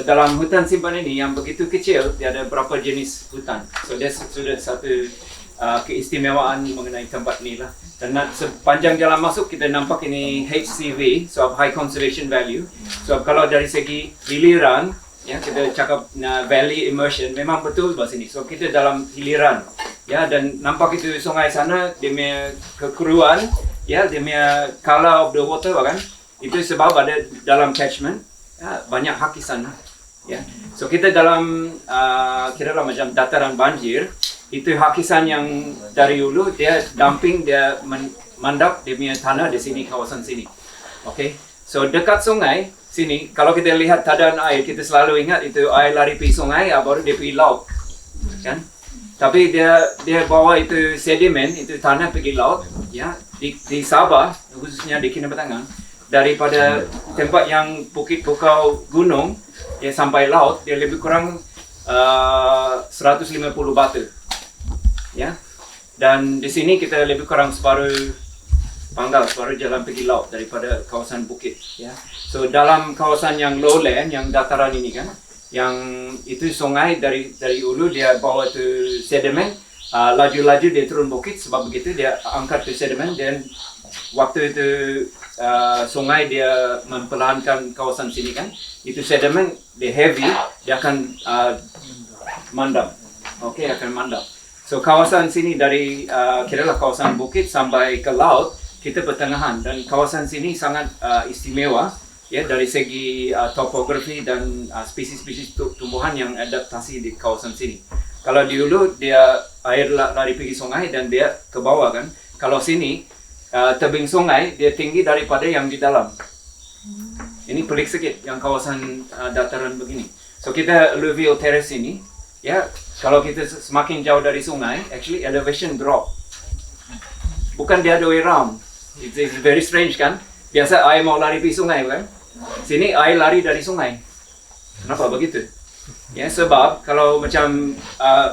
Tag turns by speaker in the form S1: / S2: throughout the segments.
S1: So dalam hutan simpanan ini yang begitu kecil, dia ada berapa jenis hutan. So dia sudah satu keistimewaan mengenai tempat ni lah. Dan sepanjang jalan masuk kita nampak ini HCV, so High Conservation Value. So kalau dari segi hiliran, ya kita cakap valley immersion, memang betul bahasa sini. So kita dalam hiliran, ya, dan nampak itu sungai sana, dia punya kekeruan, ya, dia punya color of the water kan, itu sebab ada dalam catchment, ya, banyak hakisan, ya. So kita dalam kira lah macam dataran banjir, itu hakisan yang dari hulu dia dumping, dia mandap dia punya tanah di sini, kawasan sini. Okay, so dekat sungai sini, kalau kita lihat keadaan air, kita selalu ingat itu air lari pergi sungai, baru dia pergi laut, kan? Tapi dia bawa itu sedimen, itu tanah pergi laut, ya. Di Sabah, khususnya di Kinabatangan, daripada tempat yang bukit bukau gunung, ya sampai laut, dia lebih kurang 150 batu, ya. Dan di sini kita lebih kurang separuh jalan pergi laut daripada kawasan bukit, ya. So dalam kawasan yang lowland, yang dataran ini kan, yang itu sungai dari hulu dia bawa tu sedimen, laju-laju dia turun bukit, sebab begitu dia angkat tu sedimen, dan waktu itu sungai dia memperlahankan kawasan sini kan, itu sedimen dia heavy, dia akan mandap, akan mandap. So kawasan sini dari kiralah kawasan bukit sampai ke laut, kita pertengahan, dan kawasan sini sangat istimewa, ya, dari segi topografi dan spesies-spesies tumbuhan yang adaptasi di kawasan sini. Kalau di hulu dia air lari pergi sungai dan dia ke bawah kan. Kalau sini tebing sungai dia tinggi daripada yang di dalam. Ini pelik sedikit yang kawasan dataran begini. So kita alluvial terrace ini, ya, kalau kita semakin jauh dari sungai, actually elevation drop. Bukan the other way around. It's very strange kan? Biasa air mau lari pergi sungai kan? Sini air lari dari sungai. Kenapa begitu? Ya, sebab kalau macam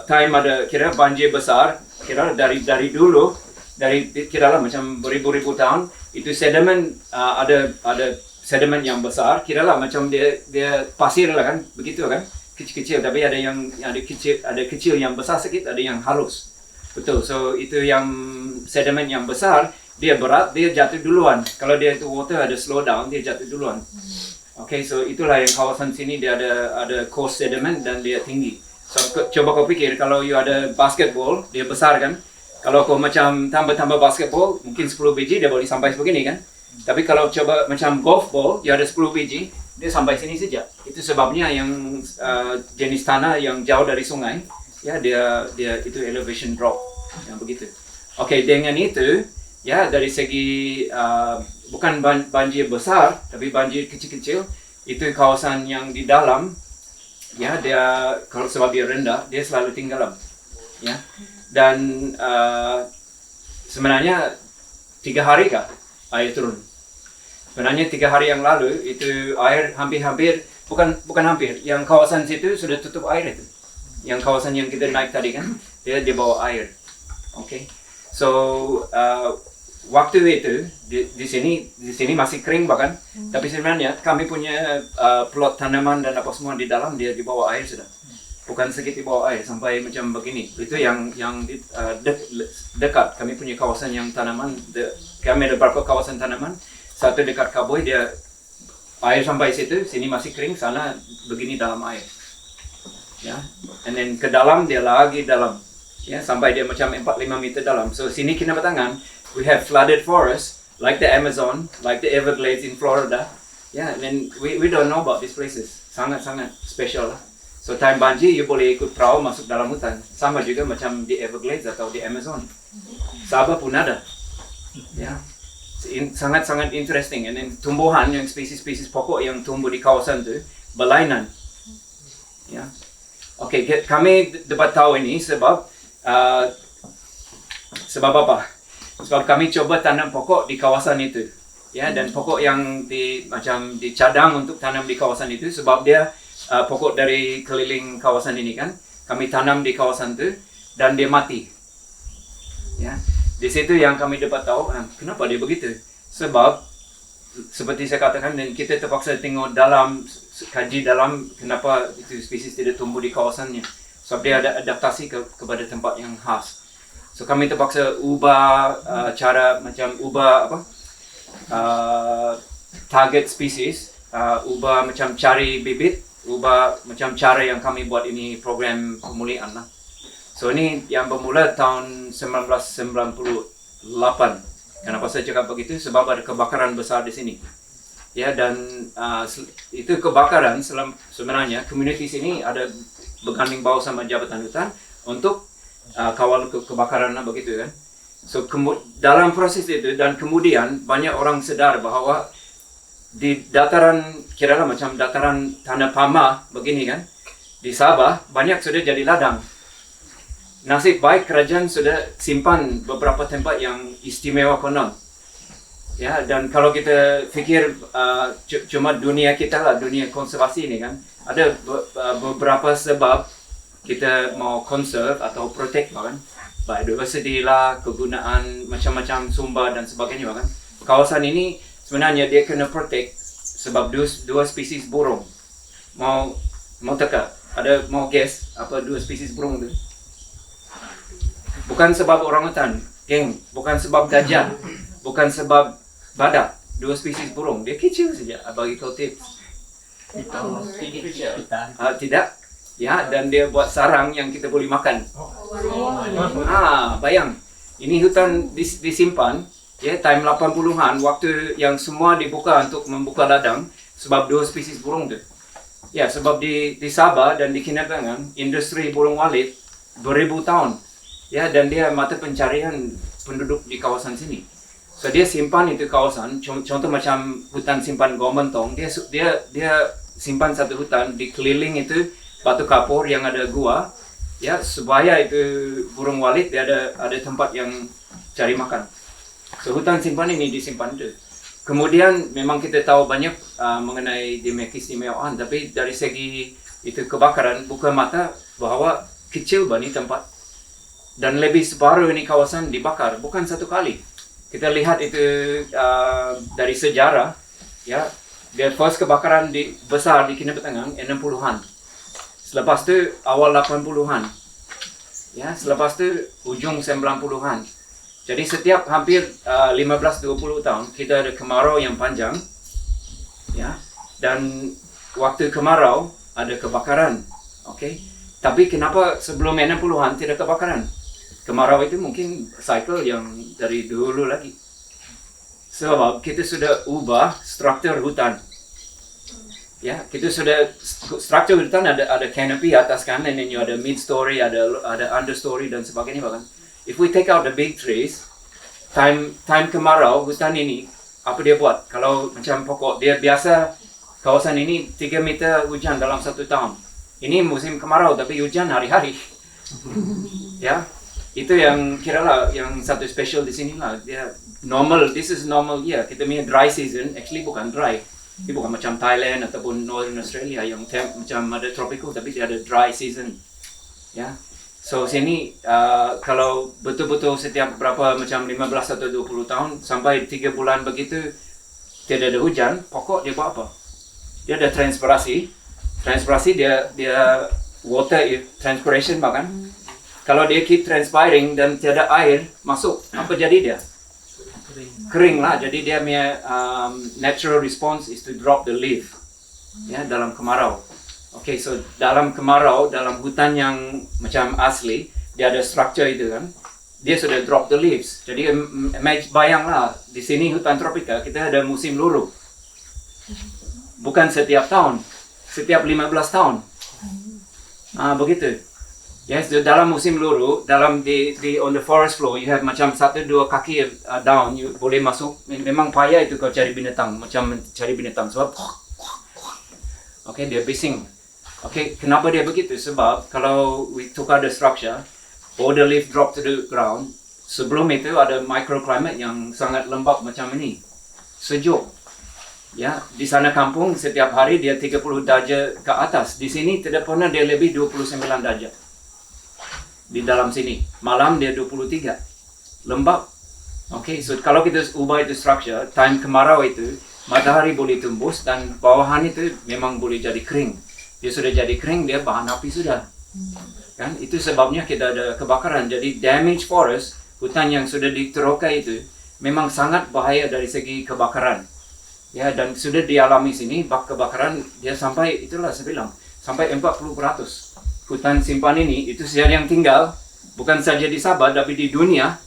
S1: time ada kira banjir besar, kira dari dulu, dari kira lah macam beribu-ribu tahun, itu sedimen ada sedimen yang besar, kira lah macam dia pasir lah kan, begitu kan? Kecil-kecil, tapi ada kecil yang besar sedikit, ada yang halus. Betul. So itu yang sedimen yang besar, dia berat, dia jatuh duluan. Kalau dia itu water ada slow down, dia jatuh duluan. Okay, so itulah yang kawasan sini dia ada coarse sediment dan dia tinggi. So coba kau pikir kalau you ada basketball, dia besar kan? Kalau kau macam tambah basketball, mungkin 10 biji dia boleh sampai sebegini kan? Tapi kalau coba macam golf ball, dia ada 10 biji, dia sampai sini saja. Itu sebabnya yang jenis tanah yang jauh dari sungai, ya dia itu elevation drop yang begitu. Okay, dengan itu, ya, dari segi bukan banjir besar, tapi banjir kecil-kecil, itu kawasan yang di dalam, ya, dia kalau sebab dia rendah, dia selalu tenggelam, ya. Dan sebenarnya 3 hari kah air turun? Sebenarnya 3 hari yang lalu itu air hampir bukan hampir, yang kawasan situ sudah tutup air itu. Yang kawasan yang kita naik tadi kan, dia bawa air. Okay. So waktu itu di sini masih kering bahkan, tapi sebenarnya kami punya plot tanaman dan apa semua di dalam dia di bawah air sudah. Bukan sedikit di bawah air sampai macam begini. Itu yang dekat. Kami punya kawasan yang tanaman. Kami ada beberapa kawasan tanaman. Satu dekat Kaboi dia air sampai situ, sini masih kering, sana begini dalam air. Ya, and then ke dalam dia lagi dalam. Ya, sampai dia macam 4-5 meter dalam. So sini Kinabatangan, we have flooded forest like the Amazon, like the Everglades in Florida. Yeah, and then we don't know about these places. Sangat-sangat special lah. So time banjir, you boleh ikut perahu masuk dalam hutan. Sama juga macam di Everglades atau di Amazon. Sabah pun ada. Ya, sangat-sangat interesting. And then tumbuhan yang spesies-spesies pokok yang tumbuh di kawasan itu berlainan. Ya, okay, kami dapat tahu ini sebab apa? Sebab kami coba tanam pokok di kawasan itu, ya, dan pokok yang macam dicadang untuk tanam di kawasan itu sebab dia pokok dari keliling kawasan ini kan, kami tanam di kawasan itu dan dia mati. Ya, di situ yang kami dapat tahu kenapa dia begitu. Sebab seperti saya katakan, dan kita terpaksa tengok dalam, kaji dalam kenapa itu spesies tidak tumbuh di kawasannya. Sebab dia ada adaptasi kepada tempat yang khas. So kami terpaksa ubah cara, macam ubah target spesies, ubah macam cari bibit, ubah macam cara yang kami buat ini program pemulihan lah. So ini yang bermula tahun 1998. Kenapa saya cakap begitu? Sebab ada kebakaran besar di sini. Ya, dan itu kebakaran sebenarnya komuniti sini ada berganding bahu sama Jabatan Hutan untuk kawal kebakaran lah begitu kan. So dalam proses itu dan kemudian banyak orang sedar bahawa di dataran kira-kira macam dataran Tanah Pama begini kan, di Sabah banyak sudah jadi ladang. Nasib baik kerajaan sudah simpan beberapa tempat yang istimewa konon. Ya, dan kalau kita fikir cuma dunia kita lah, dunia konservasi ini kan, ada beberapa sebab kita mau conserve atau protect kan. Biodiversity lah, kegunaan macam-macam sumber dan sebagainya kan. Kawasan ini sebenarnya dia kena protect sebab dua spesies burung. Mau teka? Mau guess apa dua spesies burung tu? Bukan sebab orangutan, geng. Bukan sebab gajah. Bukan sebab badak. Dua spesies burung. Dia kecil saja. Bagi kau tips. Tidak. Ya, dan dia buat sarang yang kita boleh makan. Bayang. Ini hutan disimpan. Ya, time 80-an. Waktu yang semua dibuka untuk membuka ladang. Sebab dua spesies burung tu. Ya, sebab di Sabah dan di Kinabalu, industri burung walit beribu tahun. Ya, dan dia mata pencarian penduduk di kawasan sini. So dia simpan itu kawasan, contoh macam hutan simpan Gomentong, dia simpan satu hutan dikeliling itu batu kapur yang ada gua, ya supaya itu burung walit dia ada tempat yang cari makan. So hutan simpan ini disimpan itu. Kemudian memang kita tahu banyak mengenai keistimewaan, tapi dari segi itu kebakaran buka mata bahawa kecil bani tempat. Dan lebih separuh ini kawasan dibakar, bukan satu kali. Kita lihat itu dari sejarah, ya, the first kebakaran besar di Kinabalu 60-an. Selepas itu awal 80-an. Ya, selepas itu ujung 90-an. Jadi setiap hampir 15-20 tahun kita ada kemarau yang panjang. Ya. Dan waktu kemarau ada kebakaran. Okay? Tapi kenapa sebelum 60-an tidak kebakaran? Kemarau itu mungkin cycle yang dari dulu lagi. Sebab kita sudah ubah struktur hutan. Ya, kita sudah struktur hutan ada canopy atas kan, dan you ada mid story, ada understory dan sebagainya bahkan. If we take out the big trees, time kemarau hutan ini apa dia buat? Kalau macam pokok dia biasa kawasan ini 3 meter hujan dalam 1 tahun. Ini musim kemarau tapi hujan hari-hari. Ya. Itu yang kira-kira yang satu special di sini lah. Dia normal, this is normal year. Kita punya dry season, actually bukan dry. Ini bukan macam Thailand ataupun Northern Australia yang macam ada tropical tapi dia ada dry season. Ya. So sini kalau betul-betul setiap berapa macam 15 atau 20 tahun sampai 3 bulan begitu tidak ada hujan, pokok dia buat apa? Dia ada transpirasi. Transpirasi dia water transpiration bahkan. Kalau dia keep transpiring dan tiada air masuk, apa jadi dia? Kering lah. Jadi dia punya natural response is to drop the leaf. Ya, dalam kemarau. Okay, so dalam kemarau, dalam hutan yang macam asli, dia ada structure itu kan. Dia sudah drop the leaves. Jadi bayanglah, di sini hutan tropika kita ada musim luru. Bukan setiap tahun, setiap 15 tahun. Begitu. Yes, dalam musim luru, dalam di on the forest floor, you have macam 1-2 kaki down, you boleh masuk. Memang payah itu kau cari binatang, macam cari binatang sebab, okay, dia bising. Okay, kenapa dia begitu? Sebab kalau we tukar the structure, all the leaf drop to the ground. Sebelum itu ada microclimate yang sangat lembab macam ini, sejuk. Ya, di sana kampung setiap hari dia 30 darjah ke atas. Di sini tidak pernah dia lebih 29 darjah. Di dalam sini. Malam dia 23. Lembab. Okay, so kalau kita ubah itu structure, time kemarau itu, matahari boleh tembus dan bawahan itu memang boleh jadi kering. Dia sudah jadi kering, dia bahan api sudah. Kan? Itu sebabnya kita ada kebakaran. Jadi damage forest, hutan yang sudah diterokai itu memang sangat bahaya dari segi kebakaran. Ya, dan sudah dialami sini kebakaran dia sampai, itulah saya bilang, sampai 40%. Hutan simpan ini itu saja yang tinggal, bukan saja di Sabah tapi di dunia.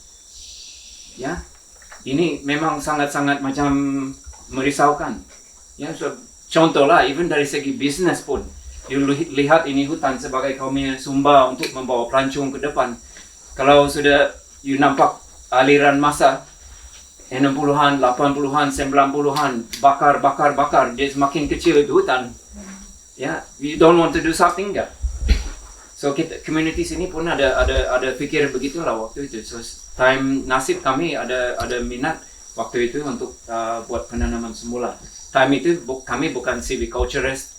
S1: Ya. Ini memang sangat-sangat macam merisaukan. Ya, so, contohlah even dari segi bisnes pun. You lihat ini hutan sebagai kaumnya sumber untuk membawa pelancong ke depan. Kalau sudah you nampak aliran masa 60-an, 80-an, 90-an bakar, dia semakin kecil itu hutan. Ya, you don't want to do something enggak? So kita community sini pun ada fikir begitulah waktu itu. So time nasib kami ada minat waktu itu untuk buat penanaman semula. Time itu kami bukan silviculturist,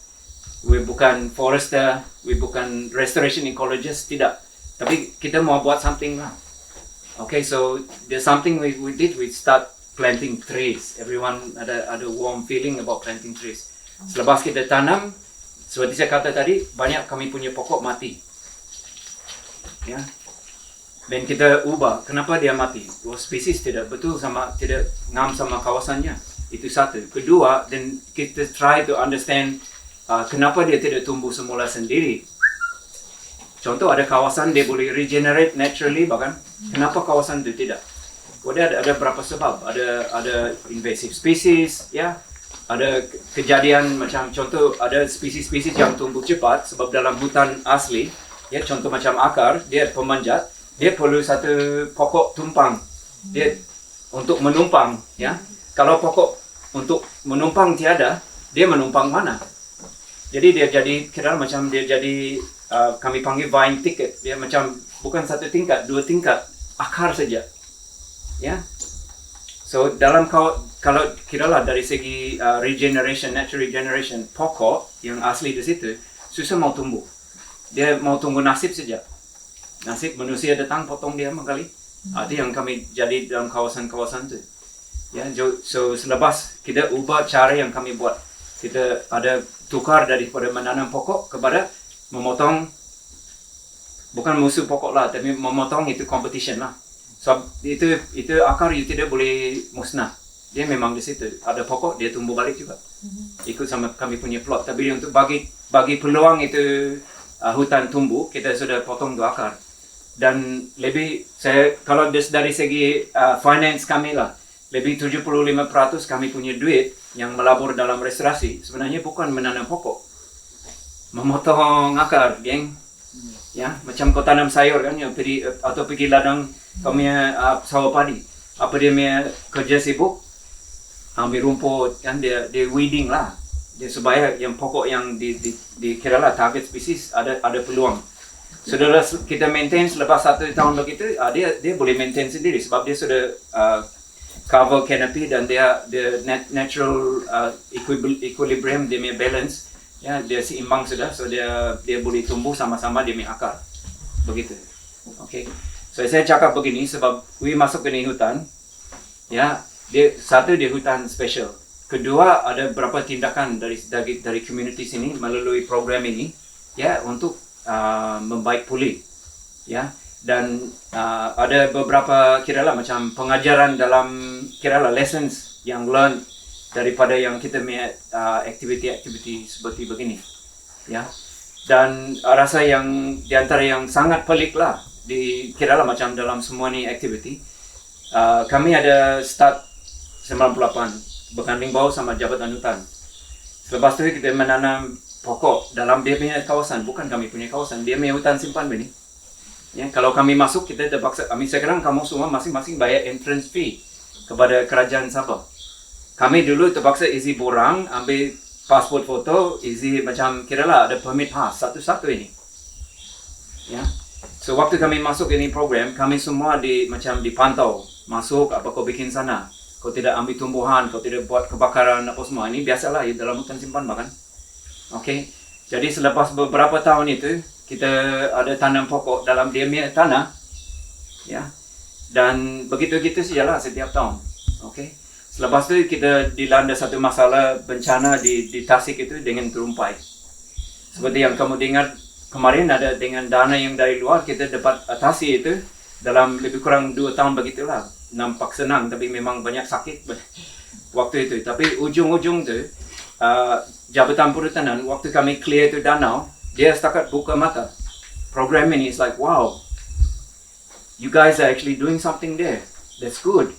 S1: we bukan forester, we bukan restoration ecologist, tidak. Tapi kita mau buat something lah. Okay, so there's something we did. We start planting trees. Everyone ada warm feeling about planting trees. Selepas kita tanam, seperti saya kata tadi, banyak kami punya pokok mati. Ya. Dan kita ubah, kenapa dia mati? Spesies tidak betul tidak ngam sama kawasannya. Itu satu. Kedua, dan kita try to understand kenapa dia tidak tumbuh semula sendiri. Contoh ada kawasan dia boleh regenerate naturally, bahkan kenapa kawasan itu tidak? Ada berapa sebab? Ada invasive species, ya. Ada kejadian macam contoh ada spesies-spesies yang tumbuh cepat sebab dalam hutan asli, ya contoh macam akar, dia pemanjat, dia perlu satu pokok tumpang. Dia untuk menumpang, ya. Kalau pokok untuk menumpang tiada, dia menumpang mana? Jadi dia jadi kami panggil vine ticket. Dia macam bukan satu tingkat, dua tingkat, akar saja. Ya. So dalam kalau kiralah dari segi regeneration, natural regeneration, pokok yang asli di situ susah mau tumbuh. Dia mau tunggu nasib saja. Nasib manusia datang potong dia kali. Itu yang kami jadi dalam kawasan-kawasan itu. Ya, so selepas kita ubah cara yang kami buat, kita ada tukar daripada menanam pokok kepada memotong, bukan musuh pokok lah, tapi memotong itu competition lah. So itu akar itu tidak boleh musnah. Dia memang di situ. Ada pokok dia tumbuh balik juga. Ikut sama kami punya plot. Tapi untuk bagi peluang itu hutan tumbuh, kita sudah potong dua akar. Dan kalau dari segi finance kami lah, lebih 75% kami punya duit yang melabur dalam restorasi sebenarnya bukan menanam pokok, memotong akar, geng. Ya, macam kau tanam sayur kan, pergi ladang kau punya sawah padi. Apa dia punya kerja sibuk? Ambil rumput kan, dia weeding lah. Dia supaya yang pokok yang dikira lah target spesies ada peluang. Saudara kita maintain selepas 1 tahun begitu, dia boleh maintain sendiri sebab dia sudah cover canopy dan dia natural equilibrium, dia punya balance, ya dia seimbang sudah, so dia boleh tumbuh sama-sama dia punya akar, begitu. Okay, so saya cakap begini sebab we masuk ke ni hutan, ya dia hutan special. Kedua ada beberapa tindakan dari community sini melalui program ini, ya untuk membaik pulih, ya. Dan ada beberapa kiralah macam pengajaran dalam kiralah lessons yang learn daripada yang kita punya activity seperti begini, ya. Dan rasa yang diantara yang sangat pelik lah kiralah macam dalam semua ni activity, kami ada start 98 berkanding bau sama Jabatan Hutan. Selepas tu kita menanam pokok dalam dia punya kawasan, bukan kami punya kawasan, dia punya hutan simpan begini. Ya, kalau kami masuk, kita terpaksa, sekarang kamu semua masing-masing bayar entrance fee kepada kerajaan Sabah. Kami dulu terpaksa isi borang, ambil pasport foto, isi macam kiralah ada permit pass, satu-satu ini. Ya. So waktu kami masuk ini program, kami semua macam dipantau, masuk apa kau bikin sana. Kau tidak ambil tumbuhan, kau tidak buat kebakaran apa semua. Ini biasalah ya, dalam hutan simpan bahkan. Okay. Jadi selepas beberapa tahun itu, kita ada tanam pokok dalam dia punya tanah, ya, dan begitu-begitu sajalah setiap tahun, okay. Selepas tu kita dilanda satu masalah bencana di Tasik itu dengan terumpai. Seperti yang kamu dengar kemarin, ada dengan dana yang dari luar kita dapat atasi itu dalam lebih kurang 2 tahun begitulah. Nampak senang tapi memang banyak sakit waktu itu. Tapi ujung-ujung tu Jabatan Perhutanan waktu kami clear tu danau, dia setakat buka mata. Program ini is like, wow, you guys are actually doing something there. That's good.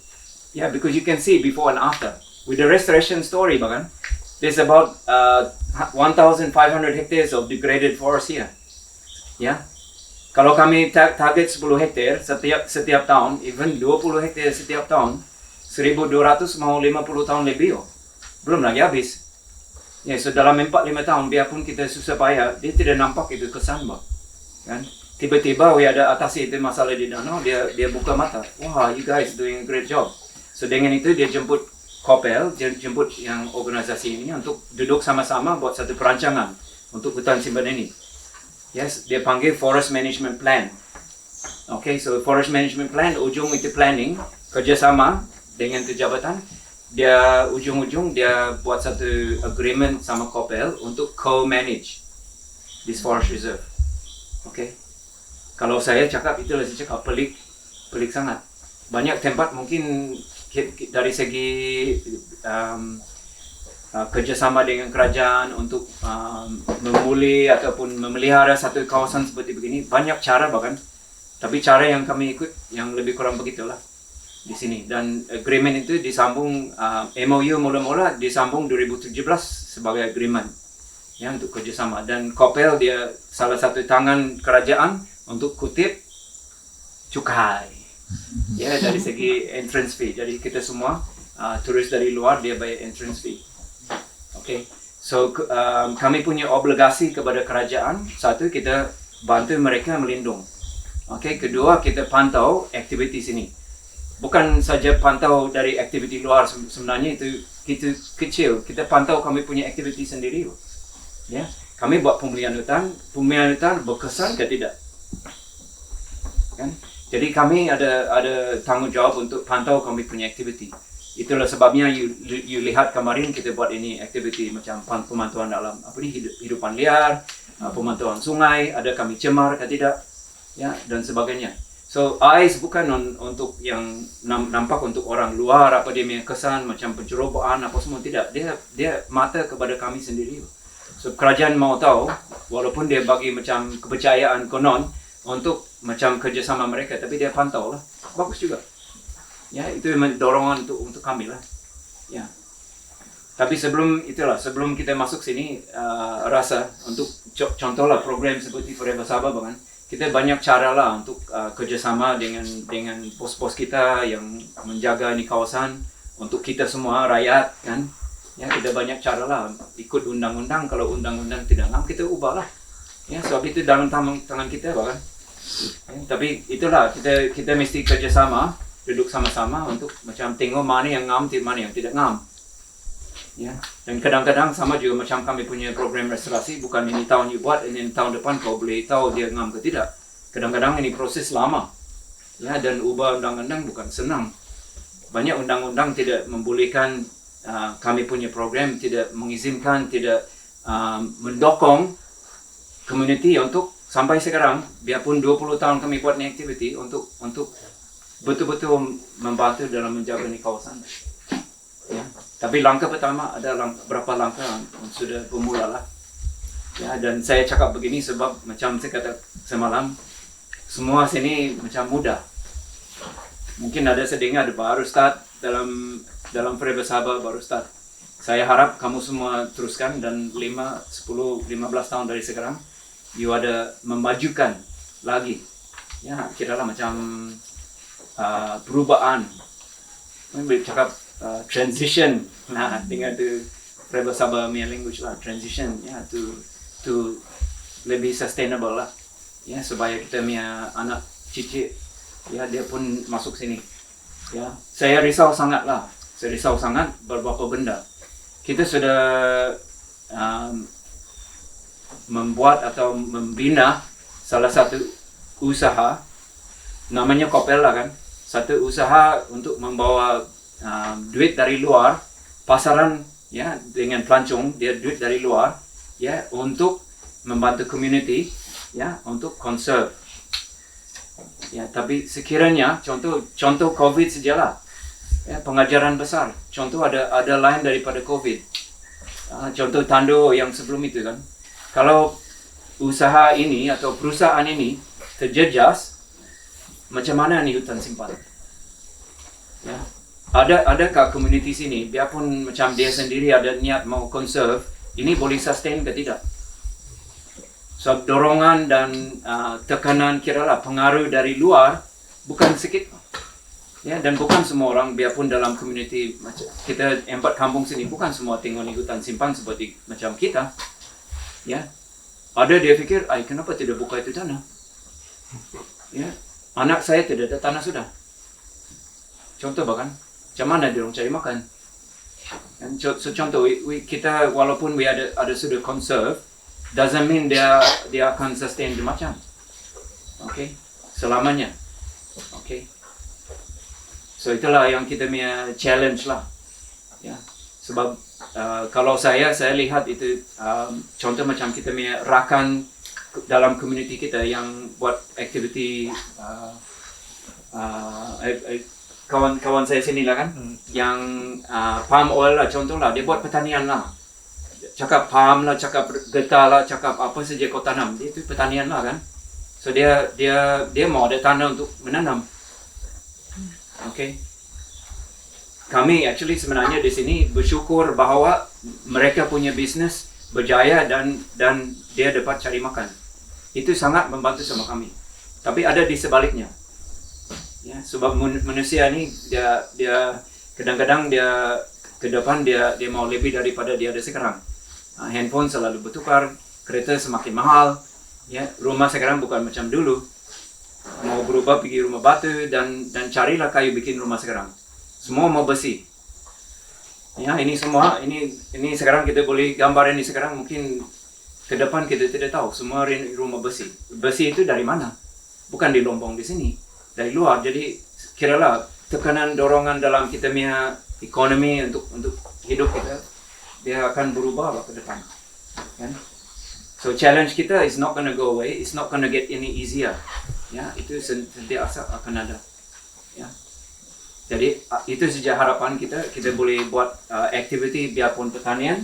S1: Yeah, because you can see before and after. With the restoration story, bahkan, there's about 1,500 hectares of degraded forest here. Yeah. Kalau kami target 10 hektar setiap tahun, even 20 hektar setiap tahun, 1,200 mau 50 tahun lebih. Belum lagi habis. Ya, so dalam 4-5 tahun, biarpun kita susah payah, dia tidak nampak itu kesan, kan? Tiba-tiba ada atasi itu masalah di danau, dia buka mata. Wah, you guys doing a great job. So dengan itu dia jemput Kopel, jemput yang organisasi ini untuk duduk sama-sama buat satu perancangan untuk hutan simpan ini. Yes, dia panggil Forest Management Plan. Okay, so Forest Management Plan, ujung itu planning, kerjasama dengan tu jabatan. Dia ujung-ujung dia buat satu agreement sama Kopel untuk co-manage this forest reserve. Okay. Kalau saya cakap itulah saya cakap pelik sangat. Banyak tempat mungkin dari segi kerjasama dengan kerajaan untuk memulih ataupun memelihara satu kawasan seperti begini, banyak cara bahkan. Tapi cara yang kami ikut yang lebih kurang begitulah di sini. Dan agreement itu disambung, MOU mula-mula disambung 2017 sebagai agreement ya untuk kerjasama. Dan Kopel dia salah satu tangan kerajaan untuk kutip cukai. Ya, dari segi entrance fee. Jadi kita semua turis dari luar dia bayar entrance fee. Okay. So kami punya obligasi kepada kerajaan. Satu, kita bantu mereka melindung. Okay. Kedua, kita pantau aktiviti sini. Bukan saja pantau dari aktiviti luar, sebenarnya itu kita kecil. Kita pantau kami punya aktiviti sendiri. Ya. Kami buat pemulihan hutan berkesan ke tidak? Kan? Jadi kami ada tanggung jawab untuk pantau kami punya aktiviti. Itulah sebabnya you lihat kemarin kita buat ini aktiviti macam pemantauan dalam hidupan liar, pemantauan sungai, ada kami cemar ke tidak, ya, dan sebagainya. So eyes bukan untuk yang nampak untuk orang luar apa dia punya kesan macam pencerobohan apa semua, tidak. Dia mata kepada kami sendiri. So kerajaan mau tahu walaupun dia bagi macam kepercayaan konon untuk macam kerjasama mereka, tapi dia pantau lah, bagus juga. Ya, itu dorongan untuk kami lah. Ya. Tapi sebelum kita masuk sini, rasa untuk contohlah program seperti Forever Sabah, bahkan kita banyak cara lah untuk kerjasama dengan pos-pos kita yang menjaga ini kawasan untuk kita semua rakyat, kan? Ya, kita banyak cara lah ikut undang-undang. Kalau undang-undang tidak ngam, kita ubah lah. Ya, sebab itu dalam tangan kita, bahkan. Ya, tapi itulah kita mesti kerjasama, duduk sama-sama untuk macam tengok mana yang ngam, mana yang tidak ngam. Ya, dan kadang-kadang sama juga macam kami punya program restorasi, bukan ini tahun you buat, ini tahun depan kau boleh tahu dia ngam ke tidak. Kadang-kadang ini proses lama. Ya, dan ubah undang-undang bukan senang. Banyak undang-undang tidak membolehkan kami punya program, tidak mengizinkan, tidak mendukung community untuk sampai sekarang, biarpun 20 tahun kami buat ni aktiviti untuk betul-betul membantu dalam menjaga ni kawasan. Ya. Tapi langkah pertama ada berapa langkah sudah bermula lah. Ya, dan saya cakap begini sebab macam saya kata semalam, semua sini macam mudah. Mungkin ada sedengar baru start dalam Forever Sabah baru start. Saya harap kamu semua teruskan dan 5, 10, 15 tahun dari sekarang you ada memajukan lagi. Ya, kira-kira macam perubahan. Boleh cakap transition. Nah, dengan tu Forever Sabah punya language lah, transition ya, to lebih sustainable lah. Ya, supaya kita punya anak cicit ya dia pun masuk sini. Ya, saya risau sangat lah. Saya risau sangat beberapa benda. Kita sudah membuat atau membina salah satu usaha namanya Kopel lah kan, satu usaha untuk membawa duit dari luar, pasaran ya dengan pelancong, dia duit dari luar ya untuk membantu community ya untuk conserve. Ya, tapi sekiranya contoh COVID sajalah. Ya, pengajaran besar. Contoh ada lain daripada COVID. Contoh Tando yang sebelum itu kan. Kalau usaha ini atau perusahaan ini terjejas, macam mana nih hutan simpan? Ya. Adakah community sini, biarpun macam dia sendiri ada niat mau conserve, ini boleh sustain ke tidak? So dorongan dan tekanan kiralah pengaruh dari luar bukan sedikit. Ya, dan bukan semua orang, biarpun dalam community kita 4 kampung sini, bukan semua tengok ni hutan simpan seperti macam kita. Ya. Ada dia fikir, kenapa tidak buka itu tanah? Ya. Anak saya tidak ada tanah sudah. Contoh bahkan, macam mana dia orang cari makan? So contoh, kita walaupun ada sudah conserve, doesn't mean dia akan sustain macam. Okay? Selamanya. Okay? So itulah yang kita punya challenge lah. Ya. Sebab kalau saya lihat itu contoh macam kita punya rakan dalam community kita yang buat aktiviti kawan saya sini lah kan, yang palm oil lah contoh lah, dia buat pertanian lah. Cakap palm lah, cakap getah lah, cakap apa saja kau tanam, dia itu pertanian lah kan. So dia mau ada tanah untuk menanam. Okay. Kami actually sebenarnya di sini bersyukur bahawa mereka punya bisnes berjaya dan dia dapat cari makan. Itu sangat membantu sama kami. Tapi ada di sebaliknya. Ya, sebab manusia ni dia kadang-kadang dia ke depan dia mau lebih daripada dia ada sekarang. Handphone selalu bertukar, kereta semakin mahal. Ya, rumah sekarang bukan macam dulu. Mau berubah pergi rumah batu dan carilah kayu bikin rumah sekarang. Semua mau besi. Ya, ini semua ini sekarang kita boleh gambar ini sekarang, mungkin ke depan kita tidak tahu. Semua rumah besi. Besi itu dari mana? Bukan di Lombong di sini, dari luar. Jadi kiralah tekanan dorongan dalam kita punya ekonomi untuk hidup kita, dia akan berubah ke depan. Kan? So challenge kita is not gonna go away. It's not gonna get any easier. Ya, itu sentiasa akan ada. Ya. Jadi itu saja harapan kita boleh buat aktiviti biarpun pertanian,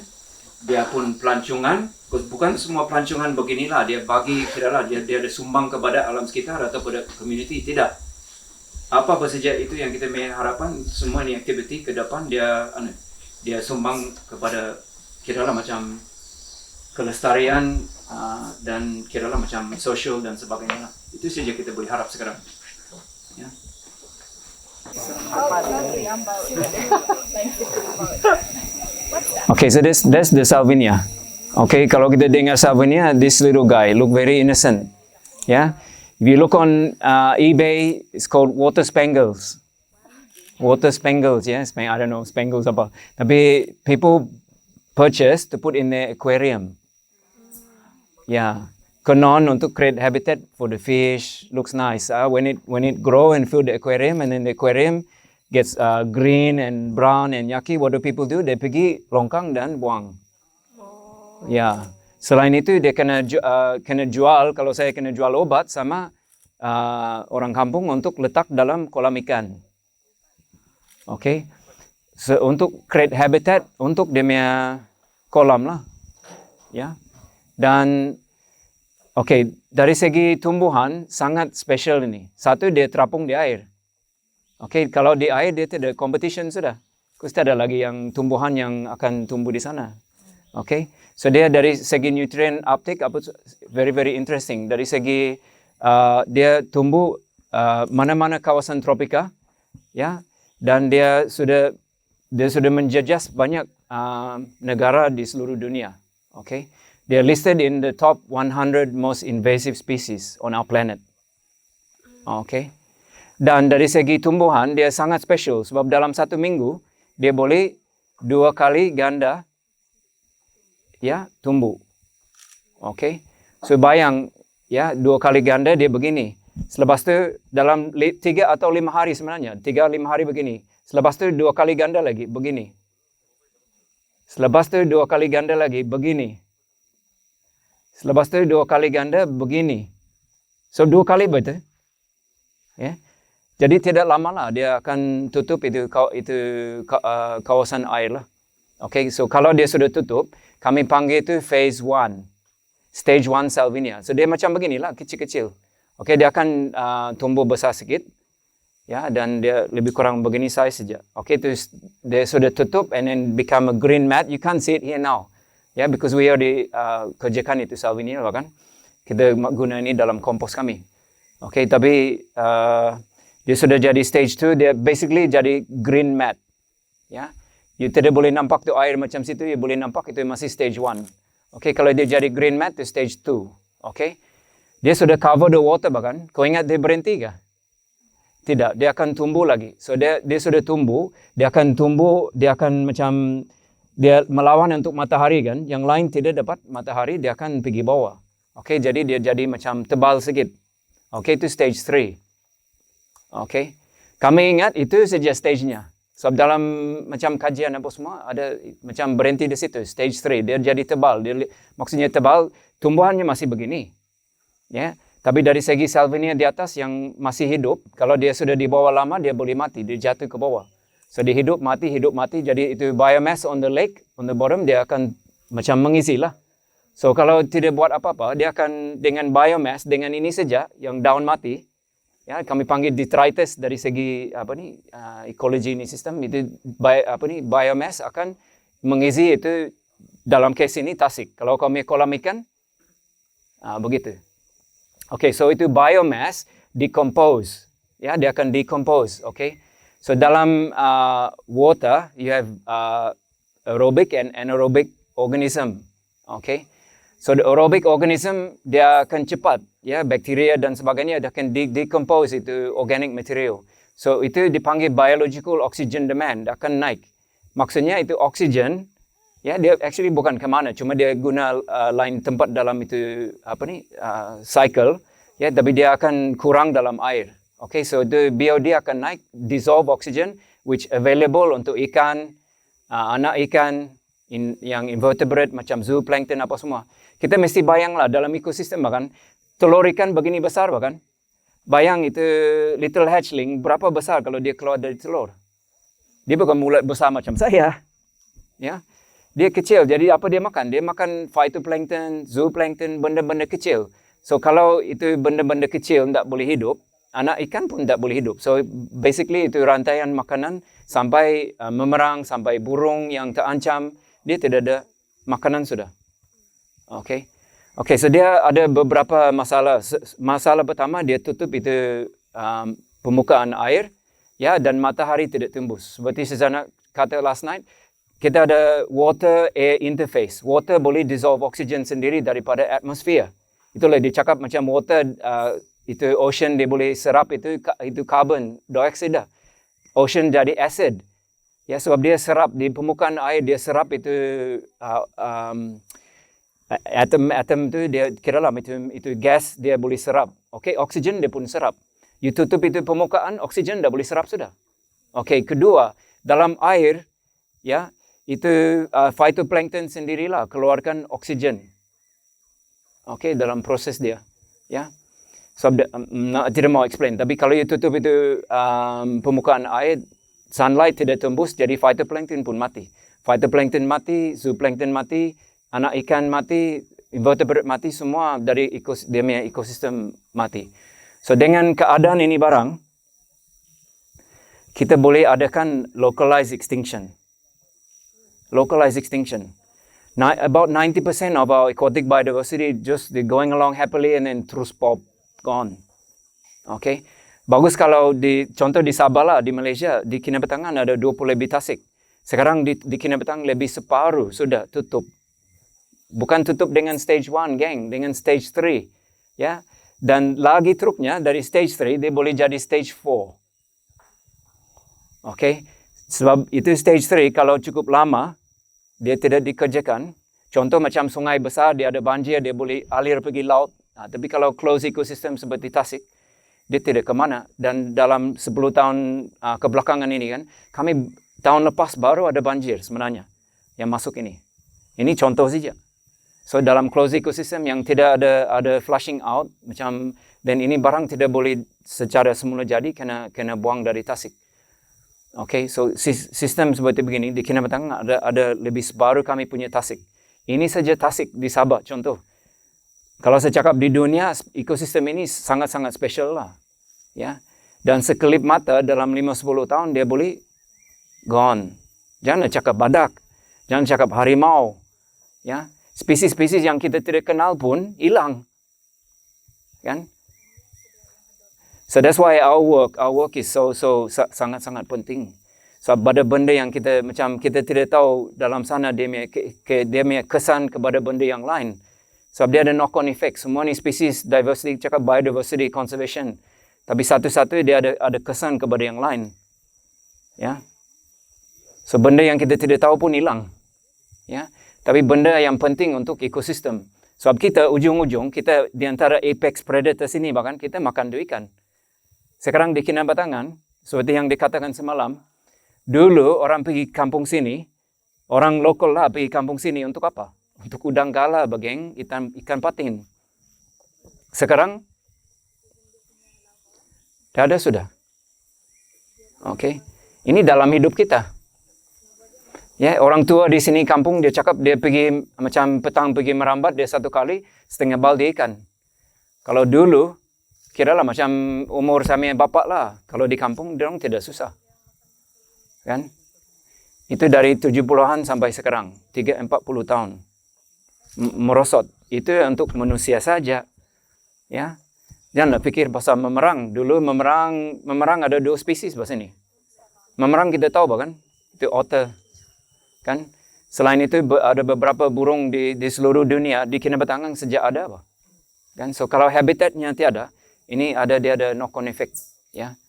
S1: biarpun pelancongan. Bukan semua pelancongan beginilah dia bagi kiralah dia ada sumbang kepada alam sekitar atau pada community, tidak. Apa saja itu yang kita harapkan, semua ni aktiviti ke depan dia sumbang kepada kiralah macam kelestarian dan kiralah macam social dan sebagainya. Itu saja kita boleh harap sekarang. Ya.
S2: Okay, so that's the Salvinia. Okay, kalau kita dengar Salvinia, this little guy look very innocent. Yeah, if you look on eBay, it's called water spangles. Water spangles, yeah, I don't know spangles apa. Tapi people purchase to put in their aquarium. Yeah. Konon untuk create habitat for the fish, looks nice. When it grow and fill the aquarium, and then the aquarium gets green and brown and yucky, what do people do? They pergi longkang dan buang. Ya, selain itu dia kena jual. Kalau saya kena jual obat sama orang kampung untuk letak dalam kolam ikan. Okay, so untuk create habitat untuk dia punya kolam lah. Ya, dan okay, dari segi tumbuhan sangat special ini. Satu, dia terapung di air. Okay, kalau di air dia tidak competition sudah. Pasti ada lagi yang tumbuhan yang akan tumbuh di sana. Okay, so dia dari segi nutrient uptake very very interesting. Dari segi dia tumbuh mana-mana kawasan tropika, ya, dan dia sudah menjejas banyak negara di seluruh dunia. Okay. They are listed in the top 100 most invasive species on our planet. Okay. Dan dari segi tumbuhan, dia sangat special. Sebab dalam satu minggu, dia boleh 2 kali ganda ya tumbuh. Okay. So bayang, ya 2 kali ganda dia begini. Selepas tu dalam 3 atau 5 hari sebenarnya. 3-5 hari begini. Selepas tu 2 kali ganda lagi begini. Selepas tu 2 kali ganda lagi begini. Selepas tu 2 kali ganda begini. So 2 kali betul. Ya. Jadi tidak lama lah dia akan tutup itu kawasan air lah. Okay, so kalau dia sudah tutup, kami panggil itu phase 1. Stage 1 Salvinia. So dia macam beginilah, kecil-kecil. Okay, dia akan tumbuh besar sikit. Ya, dan dia lebih kurang begini size saja. Okay, itu dia sudah tutup and then become a green mat. You can't see it here now. Ya, because we already kerjakan itu Salvinia kan. Kita guna ini dalam kompos kami. Okay, tapi dia sudah jadi stage 2, dia basically jadi green mat. Ya. You tidak boleh nampak tu air macam situ, you boleh nampak itu masih stage 1. Okay, kalau dia jadi green mat, itu stage 2. Okay. Dia sudah cover the water bahkan. Kau ingat dia berhenti kah? Tidak, dia akan tumbuh lagi. So dia sudah tumbuh, dia akan macam, dia melawan untuk matahari kan. Yang lain tidak dapat matahari, dia akan pergi bawah. Okay, jadi dia jadi macam tebal sikit. Okay, itu stage 3. Okay. Kami ingat itu saja stage-nya. Sebab dalam macam kajian apa semua, ada macam berhenti di situ. Stage 3, dia jadi tebal. Maksudnya tebal, tumbuhannya masih begini. Ya. Tapi dari segi Salvinia di atas yang masih hidup, kalau dia sudah di bawah lama, dia boleh mati. Dia jatuh ke bawah. So dia hidup, mati. Jadi itu biomass on the lake, on the bottom, dia akan macam mengisi lah. So kalau tidak buat apa-apa, dia akan dengan biomass, dengan ini saja, yang daun mati, ya, kami panggil detritus dari segi ekologi ini sistem itu biomass akan mengisi itu dalam case ini tasik. Kalau kami kolam ikan begitu. Okay, so itu biomass decompose. Ya, dia akan decompose. Okay. So dalam water you have aerobic and anaerobic organism. Okay. So the aerobic organism dia akan cepat, ya, bakteria dan sebagainya dia akan decompose itu organic material. So itu dipanggil biological oxygen demand, akan naik. Maksudnya itu oksigen, ya, dia actually bukan ke mana, cuma dia guna lain tempat dalam itu cycle, ya, tapi dia akan kurang dalam air. Okay, so the BOD akan naik, dissolve oxygen which available untuk ikan, anak ikan, yang invertebrate macam zooplankton apa semua. Kita mesti bayanglah dalam ekosistem bahkan telur ikan begini besar bahkan. Bayang itu little hatchling berapa besar kalau dia keluar dari telur. Dia bukan mulut besar macam saya. Ya. Dia kecil. Jadi apa dia makan? Dia makan phytoplankton, zooplankton, benda-benda kecil. So kalau itu benda-benda kecil tidak boleh hidup, anak ikan pun tidak boleh hidup. So basically itu rantaian makanan sampai memerang, sampai burung yang terancam. Dia tidak ada makanan sudah. Okay. Okay, so dia ada beberapa masalah. Masalah pertama, dia tutup itu permukaan air, ya, dan matahari tidak tembus. Seperti Susanna kata last night, kita ada water-air interface. Water boleh dissolve oksigen sendiri daripada atmosfer. Itulah dia cakap macam water, itu ocean dia boleh serap itu carbon dioxide dah. Ocean jadi acid. Ya, sebab dia serap di permukaan air, dia serap itu atom tu dia kira lah itu gas dia boleh serap. Okay, oksigen dia pun serap. You tutup itu permukaan, oksigen dah boleh serap sudah. Okay, kedua, dalam air, ya, itu phytoplankton sendirilah keluarkan oksigen. Okay, dalam proses dia, ya. So tidak mau explain, tapi kalau you tutup itu permukaan air, sunlight tidak tembus, jadi phytoplankton pun mati. Phytoplankton mati, zooplankton mati, anak ikan mati, invertebrate mati, semua dari dia punya ekosistem mati. So dengan keadaan ini barang, kita boleh adakan localized extinction. Localized extinction. About 90% of our aquatic biodiversity just going along happily and then terus pop, gone. Okay. Bagus kalau contoh di Sabah lah, di Malaysia, di Kinabatangan ada 20 lebih tasik. Sekarang di Kinabatangan lebih separuh sudah tutup. Bukan tutup dengan stage 1, geng, dengan stage 3. Ya. Dan lagi truknya, dari stage 3, dia boleh jadi stage 4. Okay. Sebab itu stage 3, kalau cukup lama, dia tidak dikerjakan. Contoh macam sungai besar, dia ada banjir, dia boleh alir pergi laut. Tapi kalau close ekosistem seperti tasik, dia tidak ke mana. Dan dalam 10 tahun kebelakangan ini kan, kami tahun lepas baru ada banjir sebenarnya yang masuk ini. Ini contoh saja. So dalam closed ecosystem yang tidak ada flushing out macam, dan ini barang tidak boleh secara semula jadi kena buang dari Tasik. Okay, so sistem seperti begini di Kinabatangan ada lebih baru kami punya Tasik. Ini saja Tasik di Sabah contoh. Kalau saya cakap di dunia ekosistem ini sangat-sangat special lah, ya. Dan sekelip mata dalam 5-10 tahun dia boleh gone. Jangan cakap badak, jangan cakap harimau, ya. Spesies-spesies yang kita tidak kenal pun hilang, kan? So that's why our work is so sangat-sangat penting. So ada benda yang kita macam kita tidak tahu dalam sana dia punya kesan kepada benda yang lain. Sebab dia ada knock-on effect. Semua ni spesies diversity, cakap biodiversity conservation. Tapi satu-satu dia ada kesan kepada yang lain. Ya. So benda yang kita tidak tahu pun hilang. Ya. Tapi benda yang penting untuk ekosistem. Sebab kita ujung-ujung kita di antara apex predators ini bahkan kita makan ikan. Sekarang di Kinabatangan, seperti yang dikatakan semalam, dulu orang pergi kampung sini, orang lokal lah pergi kampung sini untuk apa? Untuk udang gala, bageng, ikan patin. Sekarang, dah ada sudah. Okay. Ini dalam hidup kita. Ya, orang tua di sini kampung, dia cakap dia pergi, macam petang pergi merambat, dia 1 kali, setengah baldi ikan. Kalau dulu, kiralah macam umur sama bapak lah. Kalau di kampung, dia orang tidak susah. Kan? Itu dari 70-an sampai sekarang, 30-40 tahun. Merosot. Itu untuk manusia saja. Ya. Janganlah fikir pasal memerang. Dulu memerang ada 2 spesies bahasa ini. Memerang kita tahu kan? Itu otter. Kan? Selain itu ada beberapa burung di seluruh dunia di Kinabatangan sejak ada apa? Kan? So kalau habitatnya tiada, ini dia ada knock-on effect, ya.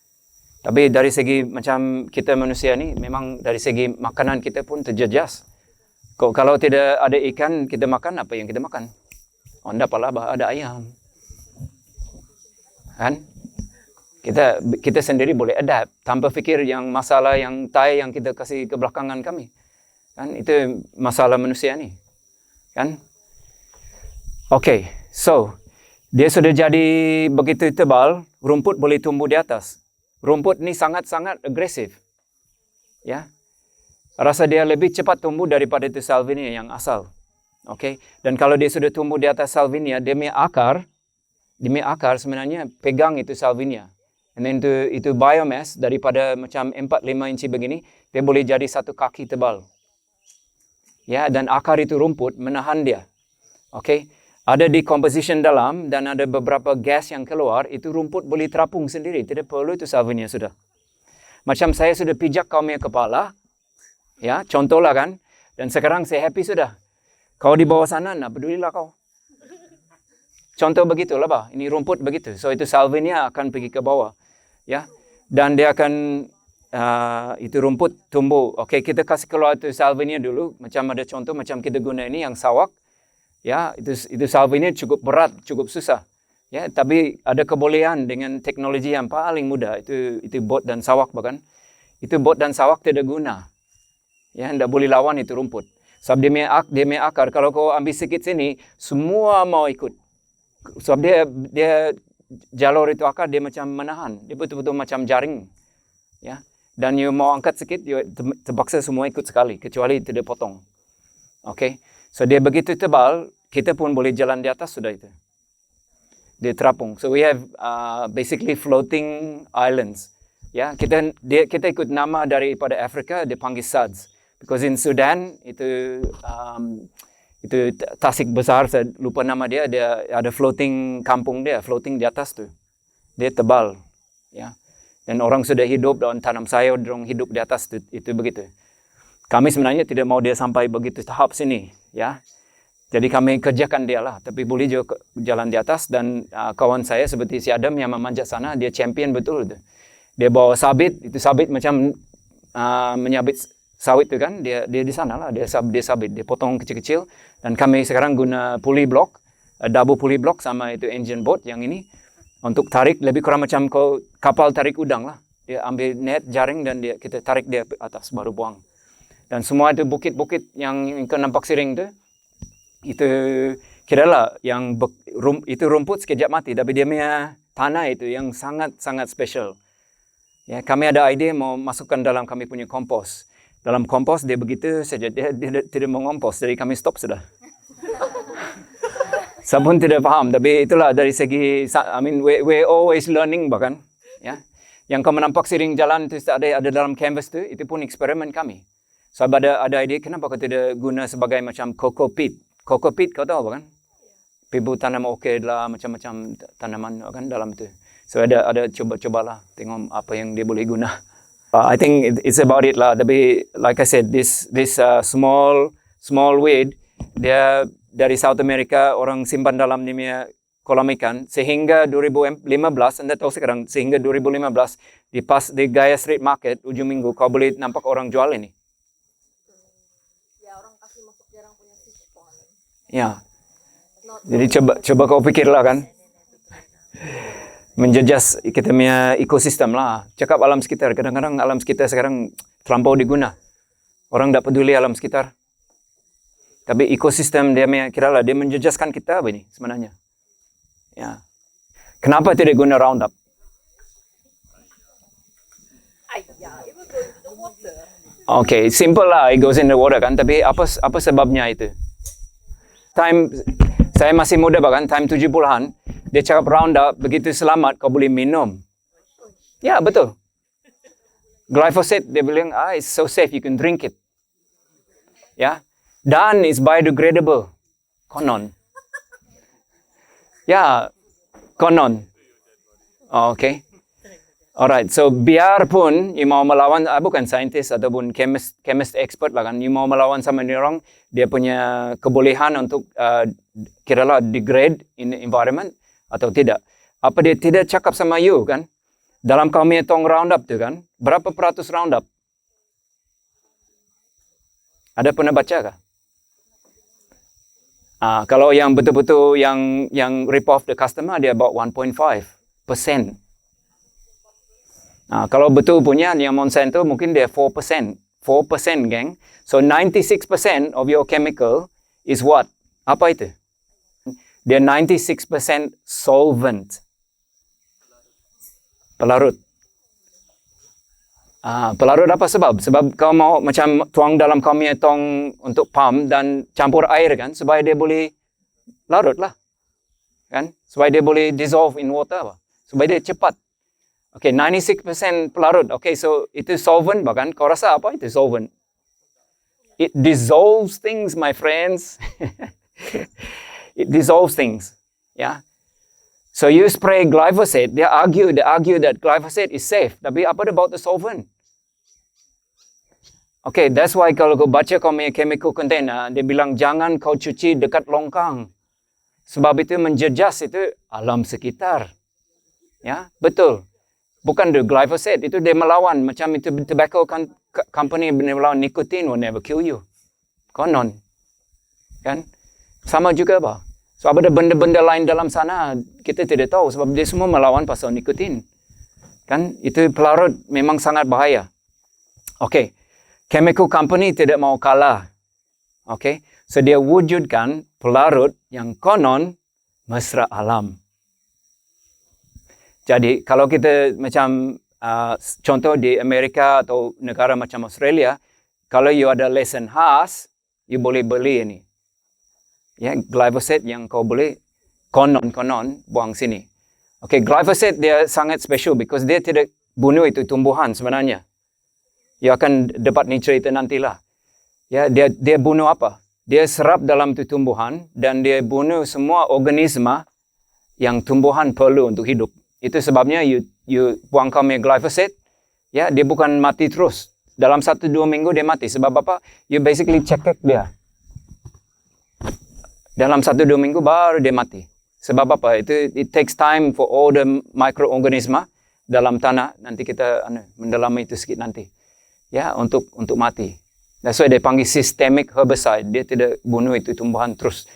S2: Tapi dari segi macam kita manusia ni, memang dari segi makanan kita pun terjejas. Kalau tidak ada ikan, kita makan apa yang kita makan? Oh, enggak apa-apa, ada ayam. Kan? Kita sendiri boleh adapt tanpa fikir yang masalah yang yang kita kasih ke belakangan kami. Kan? Itu masalah manusia ni. Kan? Okay, so dia sudah jadi begitu tebal, rumput boleh tumbuh di atas. Rumput ni sangat-sangat agresif. Ya. Rasa dia lebih cepat tumbuh daripada itu salvinia yang asal. Okay. Dan kalau dia sudah tumbuh di atas salvinia, dia punya akar sebenarnya pegang itu salvinia. And then itu biomass daripada macam 4-5 inci begini, dia boleh jadi 1 kaki tebal. Ya, dan akar itu rumput menahan dia. Okay. Ada di composition dalam dan ada beberapa gas yang keluar, itu rumput boleh terapung sendiri. Tidak perlu itu salvinia sudah. Macam saya sudah pijak kau punya kepala, ya, contohlah kan. Dan sekarang saya happy sudah. Kau di bawah sana, nak pedulilah kau. Contoh begitulah, bah. Ini rumput begitu. So itu salvinia akan pergi ke bawah, ya. Dan dia akan itu rumput tumbuh. Okay, kita kasih keluar itu salvinia dulu. Macam ada contoh macam kita guna ini yang sawak. Ya, itu salvinia cukup berat, cukup susah. Ya, tapi ada kebolehan dengan teknologi yang paling mudah. Itu bot dan sawak bahkan. Itu bot dan sawak tidak guna. Ya, tidak boleh lawan itu rumput. Sebab dia punya akar. Kalau kau ambil sikit sini, semua mau ikut. Sebab dia jalur itu akar dia macam menahan. Dia betul-betul macam jaring. Ya, dan you mau angkat sikit, you terpaksa semua ikut sekali, kecuali tidak potong. Okay. So dia begitu tebal, kita pun boleh jalan di atas sudah itu. Dia terapung. So we have basically floating islands. Ya, kita ikut nama daripada Afrika, dia panggil SADS. Because in Sudan itu Tasik besar, saya lupa nama dia ada floating kampung dia, floating di atas tu. Dia tebal, ya. Dan orang sudah hidup dan tanam sayur, orang hidup di atas itu begitu. Kami sebenarnya tidak mau dia sampai begitu tahap sini, ya. Jadi kami kerjakan dia lah, tapi boleh juga jalan di atas. Dan kawan saya seperti si Adam yang memanjat sana, dia champion betul tu. Dia bawa sabit, itu sabit macam menyabit sawit tu kan, dia di sana lah, dia sabit, dia potong kecil-kecil. Dan kami sekarang guna pulley block, double pulley block sama itu engine boat yang ini. Untuk tarik lebih kurang macam kapal tarik udang lah. Dia ambil net, jaring dan kita tarik dia ke atas baru buang. Dan semua itu bukit-bukit yang kau nampak siring tu, itu kiralah yang itu rumput sekejap mati, tapi dia punya tanah itu yang sangat-sangat special. Ya, kami ada idea mau masukkan dalam kami punya kompos. Dalam kompos dia begitu saja, dia tidak mengompos, jadi kami stop sudah. Saya pun tidak faham, tapi itulah dari segi, I mean, we always learning bahkan. Ya. Yang kau menampak siring jalan itu ada dalam canvas tu, itu pun eksperimen kami. So ada idea, kenapa kau tidak guna sebagai macam coco peat? Coco peat kau tahu kan? Pibu tanam orchid lah, macam-macam tanaman kan dalam itu. So ada coba-cobalah, tengok apa yang dia boleh guna. I think it's about it lah. Tapi like I said, this small weed, dia dari South America, orang simpan dalam ni punya kolam ikan sehingga 2015, anda tahu sekarang, sehingga 2015 di Gaya Street Market ujung minggu kau boleh nampak orang jual ini.
S3: Ya, orang kasih masuk jarang punya sipon.
S2: Ya. Jadi coba kau fikirlah kan. Menjejas kita punya ekosistem lah. Cakap alam sekitar, kadang-kadang alam sekitar sekarang terlampau diguna. Orang tak peduli alam sekitar. Tapi ekosistem dia kiralah dia menjejaskan kita apa ini sebenarnya. Ya. Kenapa tidak guna Roundup? Okay, simple lah, it goes in the water kan. Tapi apa sebabnya itu? Saya masih muda bahkan, time 70-an, dia cakap Roundup, begitu selamat kau boleh minum. Ya, betul. Glyphosate, dia bilang, it's so safe, you can drink it. Ya. Dan is biodegradable. Konon. Ya, konon. Okay. Alright, so biarpun you mau melawan, bukan saintis ataupun chemist expert lah kan, you mau melawan sama ni orang, dia punya kebolehan untuk kiralah degrade in the environment atau tidak. Apa dia tidak cakap sama you kan? Dalam kau punya tong Roundup tu kan, berapa peratus Roundup? Ada pernah baca kah? Kalau yang betul-betul yang rip off the customer, dia about 1.5%. Kalau betul punya yang Monsanto, mungkin dia 4%. 4%, geng. So 96% of your chemical is what? Apa itu? Dia 96% solvent. Pelarut. Pelarut apa sebab? Sebab kau mau macam tuang dalam kau punya tong untuk pump dan campur air kan, supaya dia boleh larut lah. Kan? Supaya dia boleh dissolve in water apa? Supaya dia cepat. Okay, 96% pelarut. Okay, so itu solvent bahkan. Kau rasa apa itu solvent? It dissolves things, my friends. It dissolves things. Yeah. So you spray glyphosate, they argue that glyphosate is safe. Tapi apa about the solvent? Okay, that's why kalau kau baca kau punya chemical container, dia bilang jangan kau cuci dekat longkang. Sebab itu menjejas itu alam sekitar. Ya, betul. Bukan the glyphosate, itu dia melawan. Macam itu tobacco company melawan nikotin will never kill you. Konon. Kan? Sama juga apa? So ada benda-benda lain dalam sana, kita tidak tahu sebab dia semua melawan pasal nikotin. Kan? Itu pelarut memang sangat bahaya. Okay. Chemical company tidak mau kalah. Okay. So dia wujudkan pelarut yang konon mesra alam. Jadi kalau kita macam contoh di Amerika atau negara macam Australia, kalau you ada lesen khas, you boleh beli ini. Ya, glyphosate yang kau boleh konon buang sini. Okay, glyphosate dia sangat special because dia tidak bunuh itu tumbuhan sebenarnya. You akan dapat ni cerita nantilah. Ya, dia bunuh apa? Dia serap dalam tu tumbuhan dan dia bunuh semua organisma yang tumbuhan perlu untuk hidup. Itu sebabnya you buang kau punya glyphosate, ya, dia bukan mati terus. Dalam 1-2 minggu dia mati. Sebab apa? You basically check dia. Dalam 1-2 minggu baru dia mati. Sebab apa? It takes time for all the microorganisma dalam tanah. Nanti kita mendalami itu sikit nanti. Ya, untuk mati. That's why dia panggil systemic herbicide. Dia tidak bunuh itu tumbuhan terus.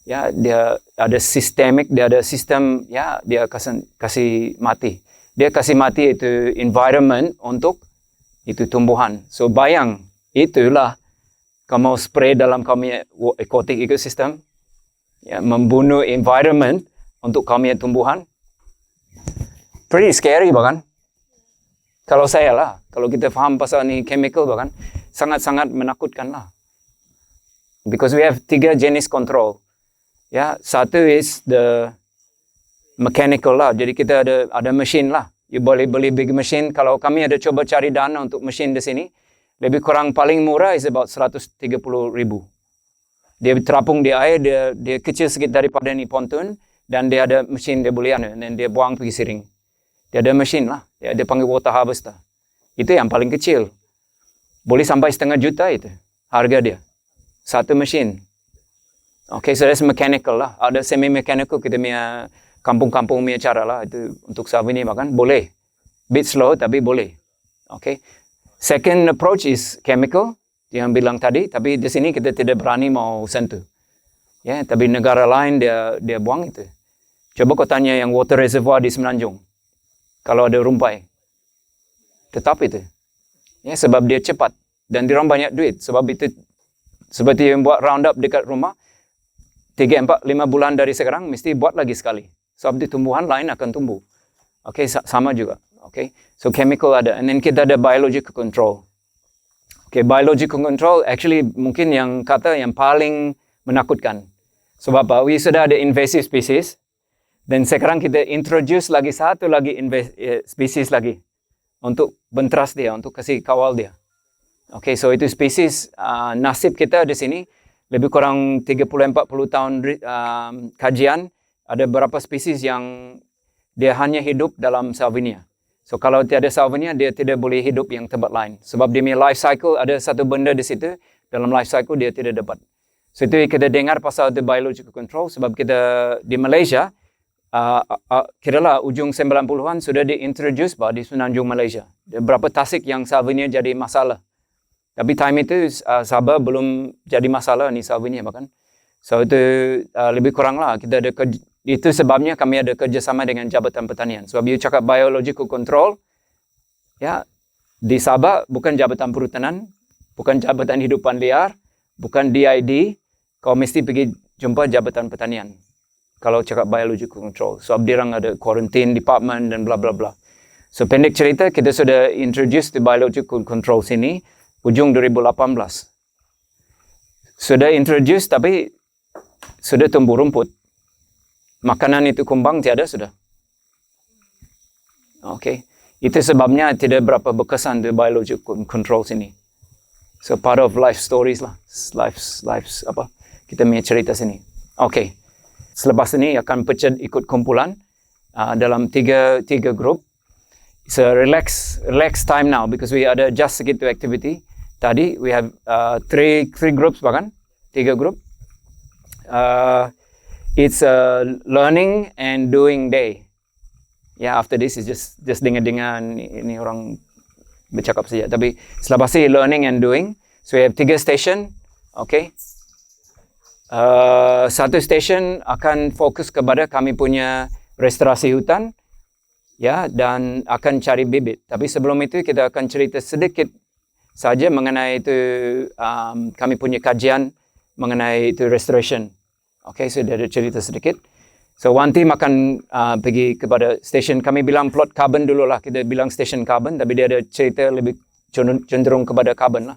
S2: Ya, dia ada sistemik, dia ada sistem, ya dia kasih mati. Dia kasih mati itu environment untuk itu tumbuhan. So bayang, itulah kamu spray dalam kami aquatic ecosystem, ya, membunuh environment untuk kami tumbuhan. Pretty scary bahkan. Kalau saya lah, kalau kita faham pasal ni chemical bahkan, sangat-sangat menakutkan lah. Because we have 3 jenis control. Ya, satu is the mechanical lah. Jadi kita ada mesin lah. You boleh beli big machine. Kalau kami ada coba cari dana untuk mesin di sini, lebih kurang paling murah is about 130,000. Dia terapung di air, dia kecil sikit daripada ni pontoon, dan dia ada mesin dia boleh dan dia buang pergi siring. Dia ada mesin lah. Dia panggil water harvester. Itu yang paling kecil. Boleh sampai 500,000 juta itu harga dia. Satu mesin. Okay, so that's mechanical lah. Ada semi-mechanical kita punya kampung-kampung punya cara lah. Itu untuk Salvinia makan. Boleh. Bit slow tapi boleh. Okay. Second approach is chemical. Yang bilang tadi. Tapi di sini kita tidak berani mau sentuh. Ya, tapi negara lain dia buang itu. Coba kau tanya yang water reservoir di Semenanjung. Kalau ada rumpai. Tetap itu. Ya, sebab dia cepat. Dan dia orang banyak duit. Sebab itu seperti yang buat roundup dekat rumah. 3, 4, 5 bulan dari sekarang mesti buat lagi sekali. Sebab di tumbuhan lain akan tumbuh. Okay, sama juga. Okay, so chemical ada. And then kita ada biological control. Okay, biological control actually mungkin yang kata yang paling menakutkan. Sebab apa? We sudah ada invasive species. Dan sekarang kita introduce lagi satu lagi species lagi. Untuk benteras dia, untuk kasih kawal dia. Okay, so itu species nasib kita di sini. Lebih kurang 30-40 tahun kajian, ada beberapa spesies yang dia hanya hidup dalam Salvinia. So kalau tiada Salvinia, dia tidak boleh hidup yang tempat lain. Sebab dia punya life cycle, ada satu benda di situ, dalam life cycle dia tidak dapat. So itu kita dengar pasal the biological control, sebab kita di Malaysia, kiralah ujung 90-an sudah diintroduce di Semenanjung Malaysia. Berapa tasik yang Salvinia jadi masalah. Tapi time itu Sabah belum jadi masalah ni Salvinia bahkan. So itu lebih kurang lah. Kita ada itu sebabnya kami ada kerjasama dengan Jabatan Pertanian. Sebab you cakap biological control, ya di Sabah bukan Jabatan Perhutanan, bukan Jabatan Hidupan Liar, bukan DID. Kau mesti pergi jumpa Jabatan Pertanian. Kalau cakap biological control. Sebab dia orang ada quarantine department dan bla bla bla. So pendek cerita, kita sudah introduce the biological control sini. Ujung 2018. Sudah introduce tapi sudah tumbuh rumput. Makanan itu kumbang tiada sudah. Okay. Itu sebabnya tidak berapa berkesan the biological control sini. So part of life stories lah. Life apa? Kita punya cerita sini. Okay. Selepas ini akan pecah ikut kumpulan dalam tiga grup. It's a relax time now because we ada just segitu activity. Tadi we have three groups bahkan 3 grup. It's a learning and doing day. Yeah, after this is just dengar ini orang bercakap saja. Tapi selepas ini learning and doing. So we have 3 station. Okay. Satu station akan fokus kepada kami punya restorasi hutan. Ya, dan akan cari bibit. Tapi sebelum itu kita akan cerita sedikit saja mengenai itu kami punya kajian mengenai itu restoration. Okay, so dia ada cerita sedikit. So one team akan pergi kepada station, kami bilang plot carbon dulu lah, kita bilang station carbon, tapi dia ada cerita lebih cenderung kepada carbon lah.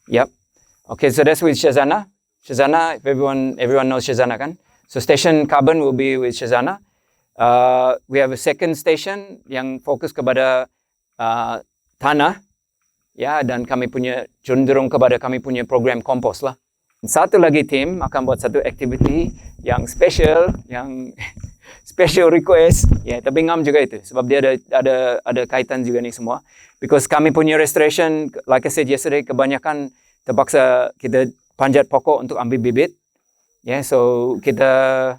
S2: Yep. Okay, so that's with Shazana. Shazana, everyone knows Shazana kan? So station carbon will be with Shazana. We have a second station yang fokus kepada tanah. Ya, dan kami punya cenderung kepada kami punya program kompos lah. Satu lagi tim akan buat satu aktiviti yang special request. Ya, tapi ngam juga itu sebab dia ada kaitan juga ni semua. Because kami punya restoration, like I said yesterday, kebanyakan terpaksa kita panjat pokok untuk ambil bibit. Ya, so kita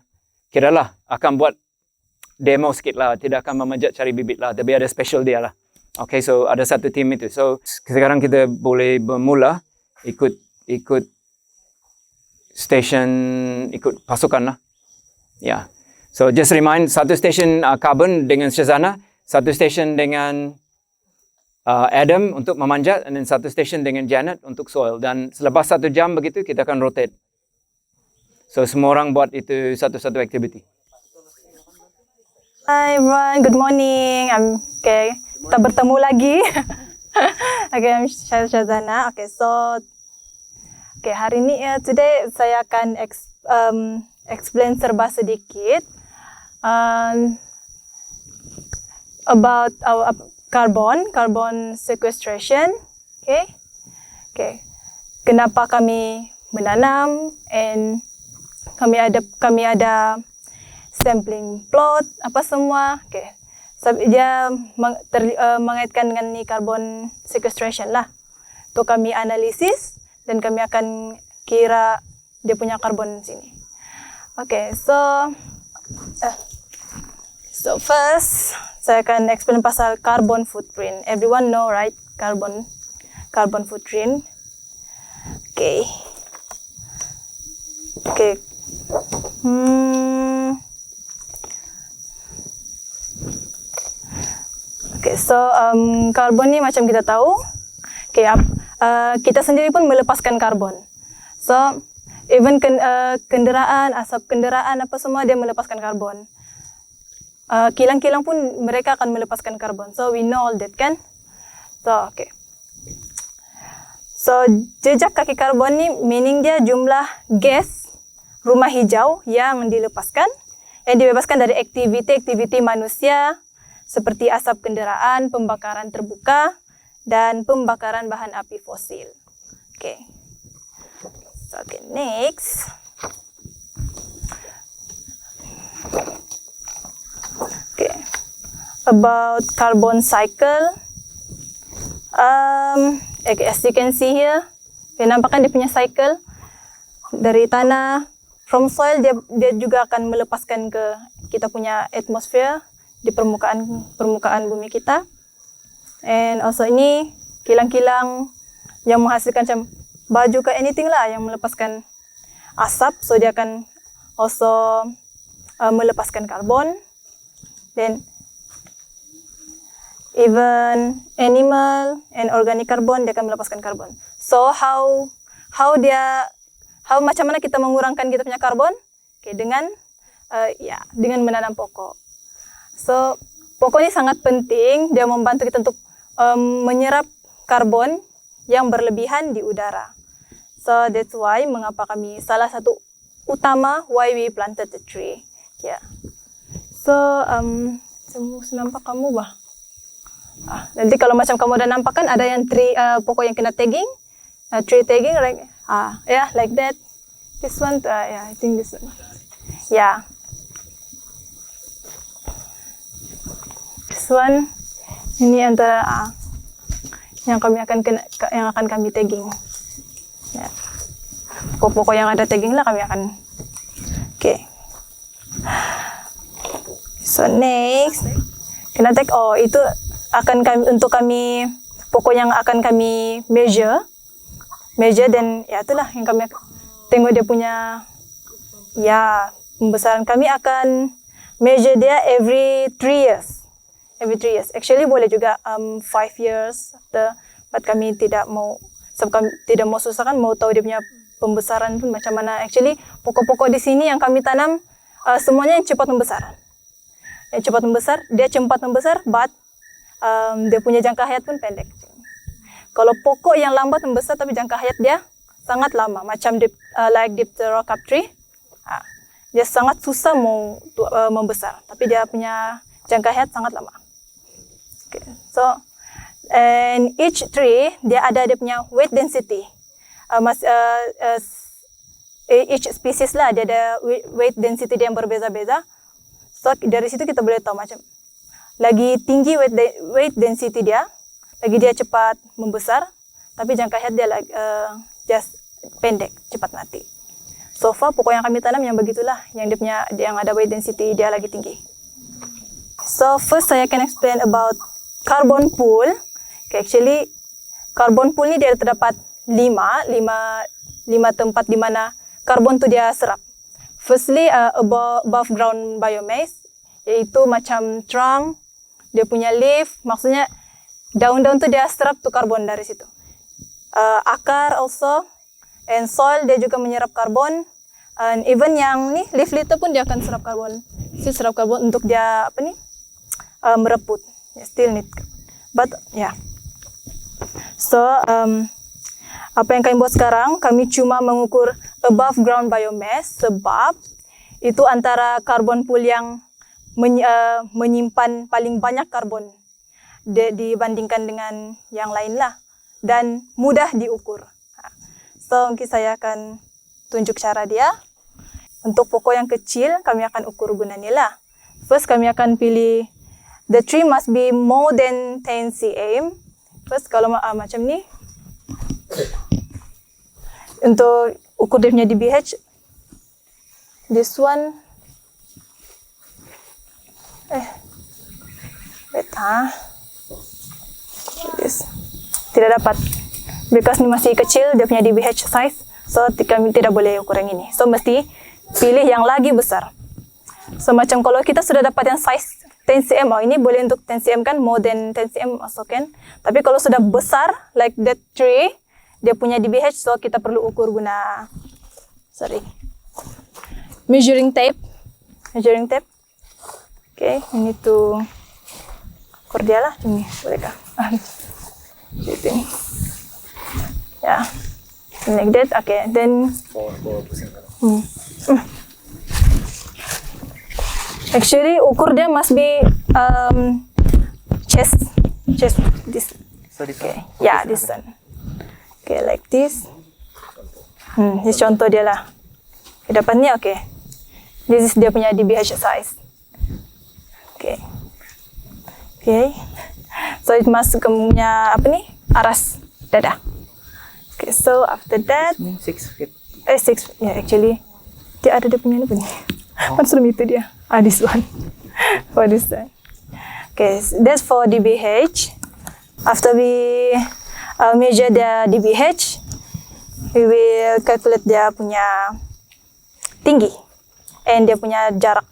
S2: kiralah akan buat demo sikit lah, tidak akan memanjat cari bibit lah, tapi ada special dia lah. Okay, so ada satu tim itu. So sekarang kita boleh bermula ikut station ikut pasukan lah. Yeah. So just remind, satu station carbon dengan Shazana, satu station dengan Adam untuk memanjat, dan satu station dengan Janet untuk soil. Dan selepas 1 jam begitu, kita akan rotate. So semua orang buat itu satu-satu activity.
S4: Hi everyone, good morning. Kita bertemu lagi. I'm Shazana. Hari ini today saya akan explain serba sedikit about our carbon sequestration. Kenapa kami menanam, and kami ada sampling plot apa semua. Dia mengaitkan dengan ni carbon sequestration lah. Tu kami analisis dan kami akan kira dia punya karbon sini. So first saya akan explain pasal carbon footprint. Everyone know, right? Carbon footprint. Okay. Karbon ni macam kita tahu, kita sendiri pun melepaskan karbon. So, even kenderaan, asap kenderaan apa semua dia melepaskan karbon. Kilang-kilang pun mereka akan melepaskan karbon. So, we know all that, kan? So, jejak kaki karbon ni meaning dia jumlah gas rumah hijau yang dilepaskan, yang dibebaskan dari aktiviti manusia, seperti asap kenderaan, pembakaran terbuka, dan pembakaran bahan api fosil. Next. About carbon cycle. As you can see here, nampakkan dia punya cycle dari tanah, from soil dia juga akan melepaskan ke kita punya atmosphere, di permukaan bumi kita. And also ini kilang-kilang yang menghasilkan macam baju ke anything lah yang melepaskan asap, so dia akan also melepaskan karbon. Then even animal and organic carbon dia akan melepaskan karbon. So how macam mana kita mengurangkan kita punya karbon? Dengan menanam pokok. So, pokok ini sangat penting, dia membantu kita untuk menyerap karbon yang berlebihan di udara. So, that's why mengapa kami, salah satu utama why we planted the tree. So, nampak kamu bah? Nanti kalau macam kamu udah nampak kan ada yang tree, pokok yang kena tagging, tree tagging, like that. This one, I think this one. This one, ini antara yang akan kami tagging. Pokok-pokok yang ada tagging lah kami akan. So next, kena tag. Itu akan kami pokok yang akan kami measure dan itulah yang kami tengok dia punya pembesaran. Kami akan measure dia every 3 years. Actually boleh juga 5 years after, but kami tidak mau susahkan, mau tahu dia punya pembesaran pun macam mana. Actually pokok-pokok di sini yang kami tanam semuanya yang cepat membesar. Dia cepat membesar, but dia punya jangka hayat pun pendek. Kalau pokok yang lambat membesar tapi jangka hayat dia sangat lama, macam like Diptera tree, dia sangat susah mau membesar, tapi dia punya jangka hayat sangat lama. So, and each tree dia ada dia punya weight density. Each species lah dia ada weight density dia yang berbeza-beza. So dari situ kita boleh tahu macam lagi tinggi weight density dia, lagi dia cepat membesar, tapi jangka hayat dia just pendek, cepat mati. So far pokok yang kami tanam yang begitulah, yang ada weight density dia lagi tinggi. So first saya akan explain about carbon pool. Actually carbon pool ni dia terdapat 5 tempat di mana karbon tu dia serap. Firstly, above ground biomass, iaitu macam trunk, dia punya leaf, maksudnya daun-daun tu dia serap tu karbon dari situ. Akar also, and soil dia juga menyerap karbon, and even yang ni leaf litter pun dia akan serap karbon. Serap karbon untuk dia mereput. Still need, but yeah. So apa yang kami buat sekarang, kami cuma mengukur above ground biomass sebab itu antara karbon pool yang menyimpan paling banyak karbon dibandingkan dengan yang lain lah, dan mudah diukur. So mungkin saya akan tunjuk cara dia. Untuk pokok yang kecil, kami akan ukur guna ni lah. First kami akan pilih, the tree must be more than 10 cm. First kalau macam ni, untuk ukur dia punya DBH, this one, this tidak dapat, because ni masih kecil dia punya DBH size, so kami tidak boleh ukur yang ini. So mesti pilih yang lagi besar. So macam kalau kita sudah dapat yang size 10 cm, ini boleh untuk 10 cm kan, more than 10 cm also kan. Tapi kalau sudah besar, like that tree, dia punya DBH, so kita perlu ukur guna, measuring tape. Okay, ini tu ukur dia lah, ini bolehkah? Jadi, ya, like that. Okay, then. Actually, ukur dia must be chest this. Okay, yeah, this one. Okay, like this. Ini contoh dia lah. Dapat ni, okay. This is dia punya DBH size. Okay. So it must punya aras dada. Okay, so after that.
S5: 6 feet.
S4: 6. Yeah, actually dia ada dia punya ni. Maksud itu dia. This one. For this one. Okay, so that's for DBH. After we measure the DBH, we will calculate dia punya tinggi and dia punya jarak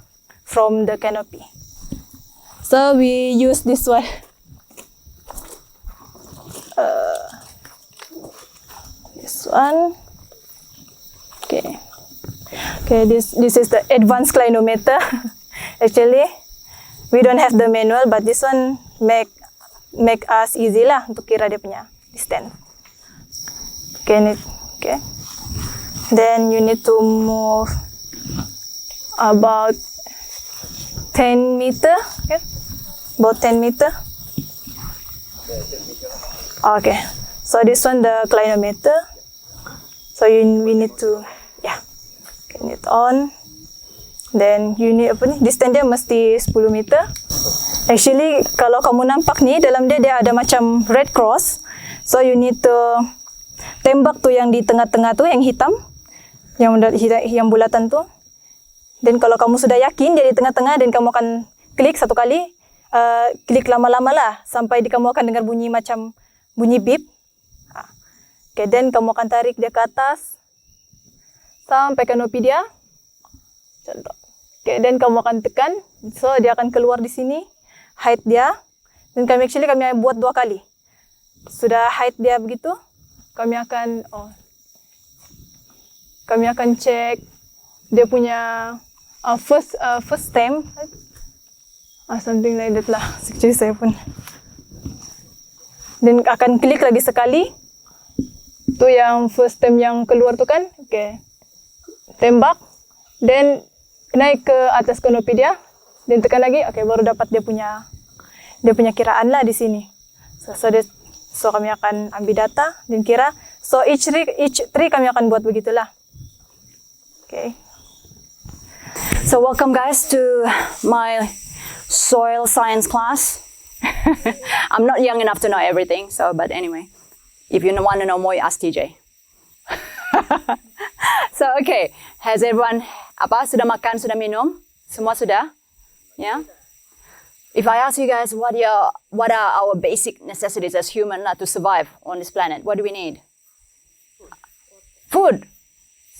S4: from the canopy. So we use this one. This one. Okay. This is the advanced clinometer. Actually, we don't have the manual, but this one make us easy lah untuk kira dia punya distance. Okay. Then you need to move about 10 meter. Okay. About 10 meter. Okay. So this one the clinometer. So we need to turn it on. Then you need distance dia mesti 10 meter. Actually kalau kamu nampak ni dalam dia ada macam red cross. So you need to tembak tu yang di tengah-tengah tu yang hitam, yang bulatan tu. Dan kalau kamu sudah yakin dia di tengah-tengah, dan kamu akan klik satu kali, klik lama-lama lah sampai kamu akan dengar bunyi macam bunyi beep. Okay, then kamu akan tarik dia ke atas sampai kanopi dia. Okay, then kamu akan tekan, so dia akan keluar di sini, height dia. Dan kami buat 2 kali. Sudah height dia begitu, kami akan cek dia punya first stem, something like that lah. Actually saya pun. Dan akan klik lagi sekali. Tu yang first stem yang keluar tu kan, okay. Tembak, dan naik ke atas kanopi dia, dan tekan lagi, okay, baru dapat dia punya kiraan lah di sini. So kami akan ambil data dan kira. So each tree kami akan buat begitulah. Okay.
S6: So welcome guys to my soil science class. I'm not young enough to know everything, but anyway, if you want to know more, ask TJ. So okay, has everyone sudah makan, sudah minum? Semua sudah? Yeah. If I ask you guys what are our basic necessities as human to survive on this planet, what do we need? Food.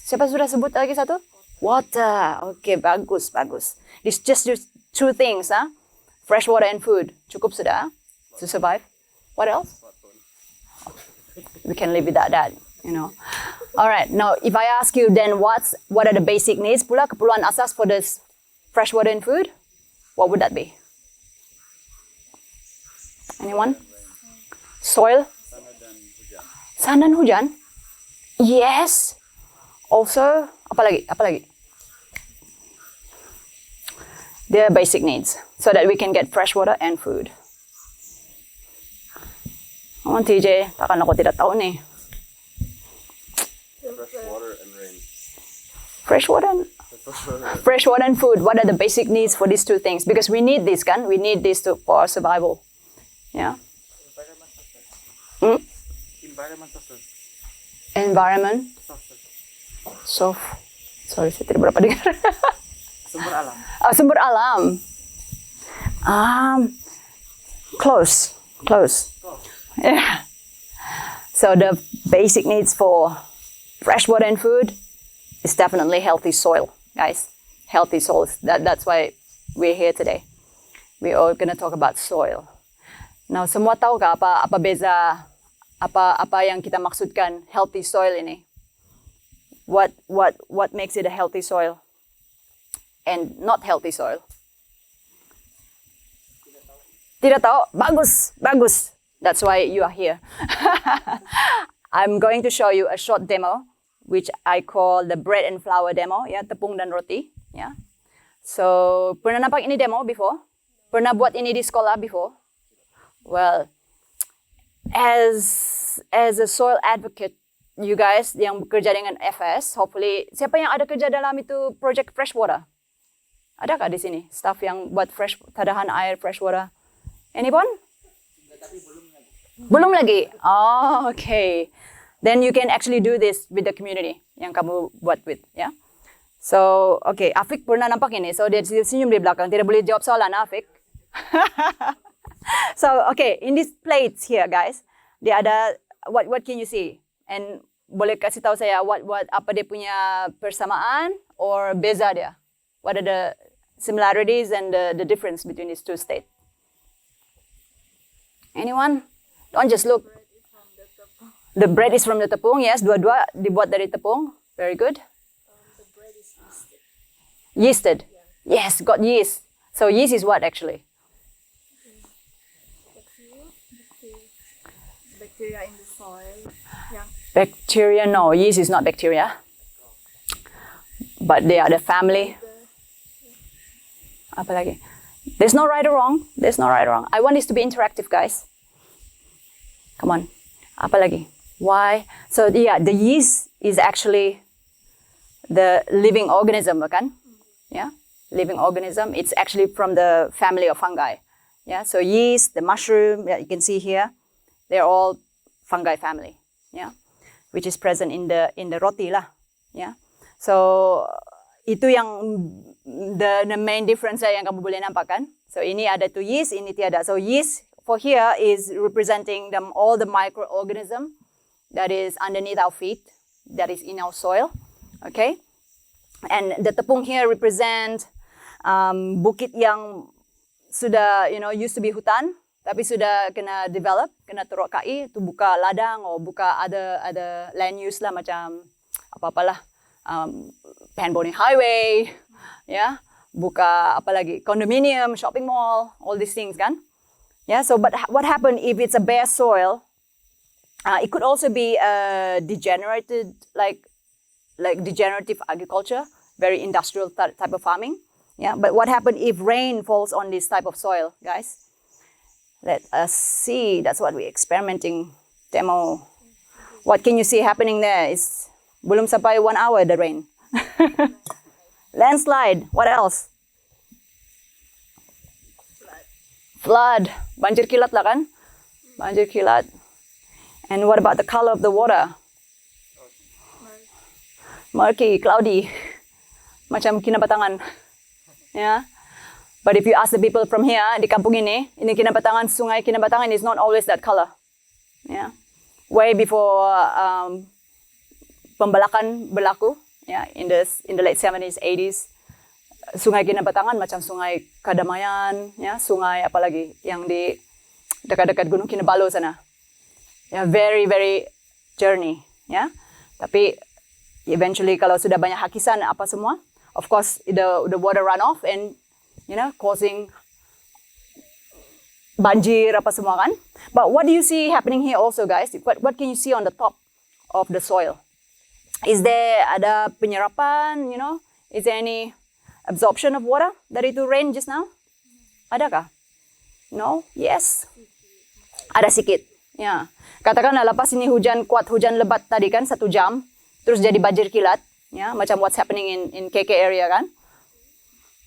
S6: Siapa sudah sebut lagi satu? Water. Okay, bagus, bagus. It's just two things, huh? Fresh water and food. Cukup sudah to survive. What else? We can live without that, you know. All right. Now, if I ask you, then what are the basic needs? Pula keperluan asas for this fresh water and food? What would that be? Anyone? Soil? Sun dan hujan. Yes. Also, apa lagi? Apa lagi? They're basic needs so that we can get fresh water and food. Oh, TJ, takkan ako tidak tahu nih. Fresh water and food. What are the basic needs for these two things? Because we need this, kan? We need this for our survival. Yeah. Environment. So, sorry, saya tidak berapa dengar.
S5: Sumber alam.
S6: Sumber alam. Close. Yeah. So the basic needs for fresh water and food is definitely healthy soil, guys. Healthy soil. That's why we're here today. We're all gonna talk about soil. Now, semua tahu ka apa beza apa yang kita maksudkan healthy soil ini? What makes it a healthy soil and not healthy soil? Tidak tahu? Bagus. That's why you are here. I'm going to show you a short demo, which I call the bread and flour demo, ya, tepung dan roti, ya. So, pernah nampak ini demo before? Pernah buat ini di sekolah before? Well, as a soil advocate, you guys yang bekerja dengan FS, hopefully, siapa yang ada kerja dalam itu project fresh water? Adakah di sini staff yang buat tadahan air fresh water? Anyone? Belum lagi. Oh, okay. Then you can actually do this with the community yang kamu buat with, ya. So, okay, Afik pernah nampak ini. So, dia senyum di belakang. Tidak boleh jawab soalan, Afik. So, okay, in these plates here, guys, dia ada, what can you see? And boleh kasih tahu saya apa dia punya persamaan or beza dia? What are the similarities and the difference between these two states? Anyone? Don't just look. The bread is from the tepung, yes. Dua-dua dibuat dari tepung. Very good.
S3: The bread is yeasted.
S6: Yeasted. Yes, got yeast. So yeast is what actually?
S3: Bacteria in the soil. Yeah.
S6: Bacteria, no. Yeast is not bacteria. But they are the family. Apa lagi? There's no right or wrong. I want this to be interactive, guys. Come on. Apa lagi? Why? So yeah, the yeast is actually the living organism, kan? Yeah, living organism. It's actually from the family of fungi. Yeah, so yeast, the mushroom that you can see here, they're all fungi family. Yeah, which is present in the roti lah. Yeah, so itu yang the main difference yang kamu boleh nampak kan? So ini ada tu yeast, ini tiada. So yeast for here is representing all the microorganism that is underneath our feet, that is in our soil, okay? And the tepung here represent bukit yang sudah, used to be hutan, tapi sudah kena develop, kena teruk KI, tu buka ladang atau buka ada land use lah macam apa-apalah, Panboni Highway, ya, buka apa lagi, condominium, shopping mall, all these things kan? Yeah, so but what happened if it's a bare soil? It could also be degenerated, like degenerative agriculture, very industrial type of farming. Yeah, but what happened if rain falls on this type of soil, guys? Let us see. That's what we're experimenting demo. What can you see happening there? Is belum sampai 1 hour the rain. Landslide. What else? Flood. Banjir kilat lah kan? Banjir kilat. And what about the color of the water? Murky, cloudy. Macam kinabatangan. Yeah. But if you ask the people from here, di kampung ini Kinabatangan, sungai Kinabatangan is not always that color. Yeah. Way before pembalakan berlaku Yeah, in the late 70s, 80s. Sungai Kinabatangan macam Sungai Kadamayan, ya, sungai apalagi yang di dekat-dekat Gunung Kinabalu sana. Ya, very very journey, ya. Tapi eventually kalau sudah banyak hakisan apa semua, of course the water run off and causing banjir apa semua kan. But what do you see happening here also, guys? What can you see on the top of the soil? Is there ada penyerapan, Is there any absorption of water dari itu rain just now? Adakah? No? Yes? Ada sikit. Ya. Katakanlah lepas ini hujan kuat, hujan lebat tadi kan 1 jam, terus jadi banjir kilat, ya, macam what's happening in KK area kan.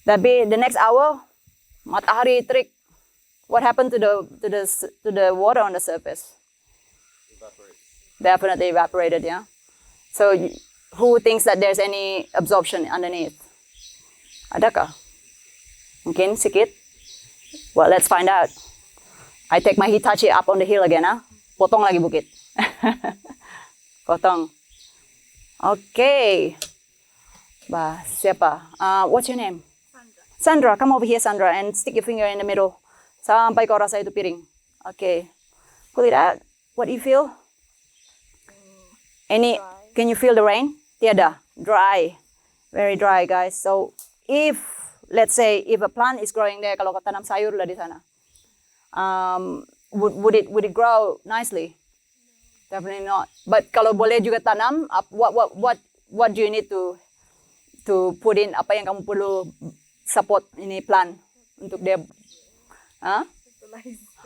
S6: Tapi the next hour matahari terik. What happened to the water on the surface? Definitely evaporated, yeah. So who thinks that there's any absorption underneath? Adakah? Mungkin sikit? Well, let's find out. I take my Hitachi up on the hill again, Potong lagi bukit. Potong. Okay. Siapa? What's your name? Sandra, come over here, Sandra, and stick your finger in the middle. Sampai kau rasa itu piring. Okay. Pull it out. What do you feel? Can you feel the rain? Tiada. Dry. Very dry, guys. So, let's say, if a plant is growing there, kalau kau tanam sayur lah di sana, would it grow nicely? Definitely not. But kalau boleh juga tanam, what do you need to put in? Apa yang kamu perlu support ini plant untuk dia?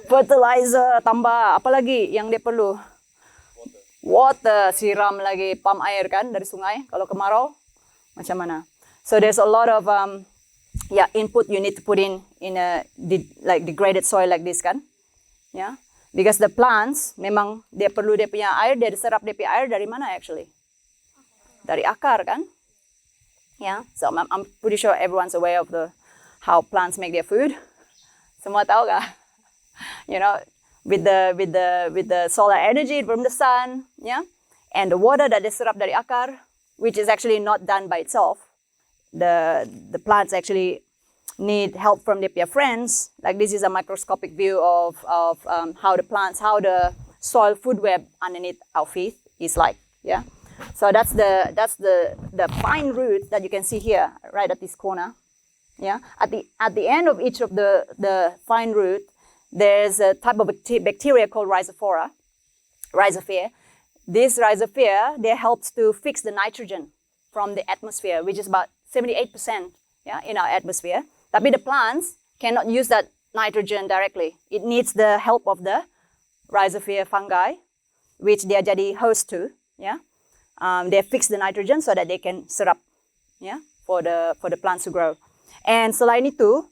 S6: Fertilizer, tambah apa lagi yang dia perlu? Water, siram lagi, pump air kan dari sungai. Kalau kemarau, macam mana? So there's a lot of input you need to put in a degraded soil like this kan, yeah, because the plants memang dia perlu dia punya air, dia serap dia punya air dari mana actually? Dari akar kan, yeah. So I'm pretty sure everyone's aware of how plants make their food. Semua tahu kah? With the solar energy from the sun, yeah, and the water that they serap dari akar, which is actually not done by itself. The plants actually need help from their friends. Like this is a microscopic view of how the soil food web underneath our feet is like. Yeah, so that's the fine root that you can see here, right at this corner. Yeah, at the end of each of the fine root, there's a type of bacteria called rhizosphere. This rhizosphere, they helps to fix the nitrogen from the atmosphere, which is about 78%, yeah, in our atmosphere. Tapi the plants cannot use that nitrogen directly. It needs the help of the rhizosphere fungi, which they are jadi host to. Yeah, they fix the nitrogen so that they can serap, yeah, for the plants to grow. And selain itu,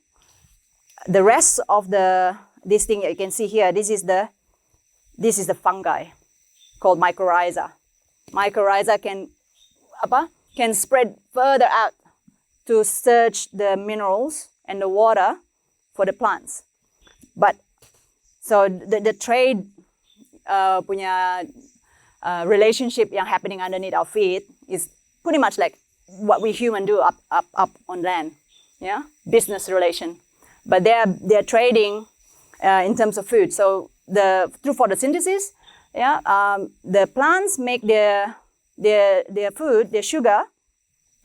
S6: the rest of this thing you can see here, this is the fungi called mycorrhiza. Mycorrhiza can spread further out to search the minerals and the water for the plants. But so the trade relationship yang happening underneath our feet is pretty much like what we human do up on land, yeah, business relation. But they're trading in terms of food. So through photosynthesis, yeah, the plants make their food, their sugar,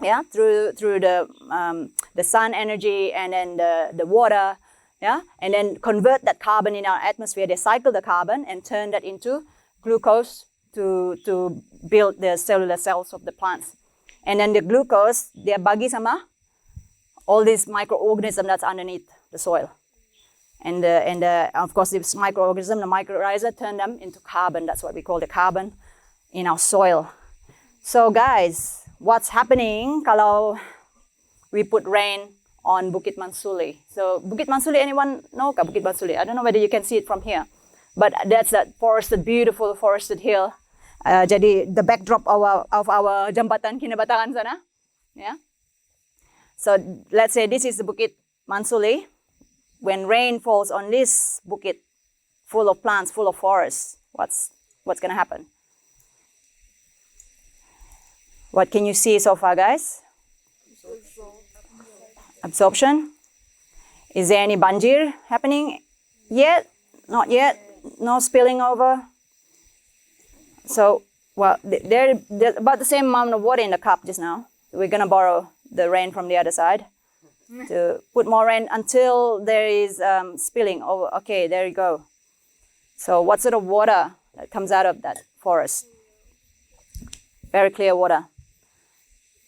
S6: yeah, through the sun energy and then the water, yeah, and then convert that carbon in our atmosphere. They cycle the carbon and turn that into glucose to build the cellular cells of the plants. And then the glucose, they bagi sama all these microorganisms that's underneath the soil. And of course, this microorganism, the mycorrhiza, turn them into carbon. That's what we call the carbon in our soil. So guys, what's happening kalau we put rain on Bukit Mansuli? So Bukit Mansuli, anyone know Bukit Mansuli? I don't know whether you can see it from here, but that's that beautiful forested hill. Jadi the backdrop of our jambatan Kinabatangan sana, yeah. So let's say this is the Bukit Mansuli. When rain falls on this bukit, full of plants, full of forests, what's going to happen? What can you see so far, guys? Absorption. Is there any banjir happening yet? Not yet. No spilling over. So, well, there's about the same amount of water in the cup just now. We're gonna borrow the rain from the other side to put more rain until there is spilling over. Okay, there you go. So what sort of water that comes out of that forest? Very clear water.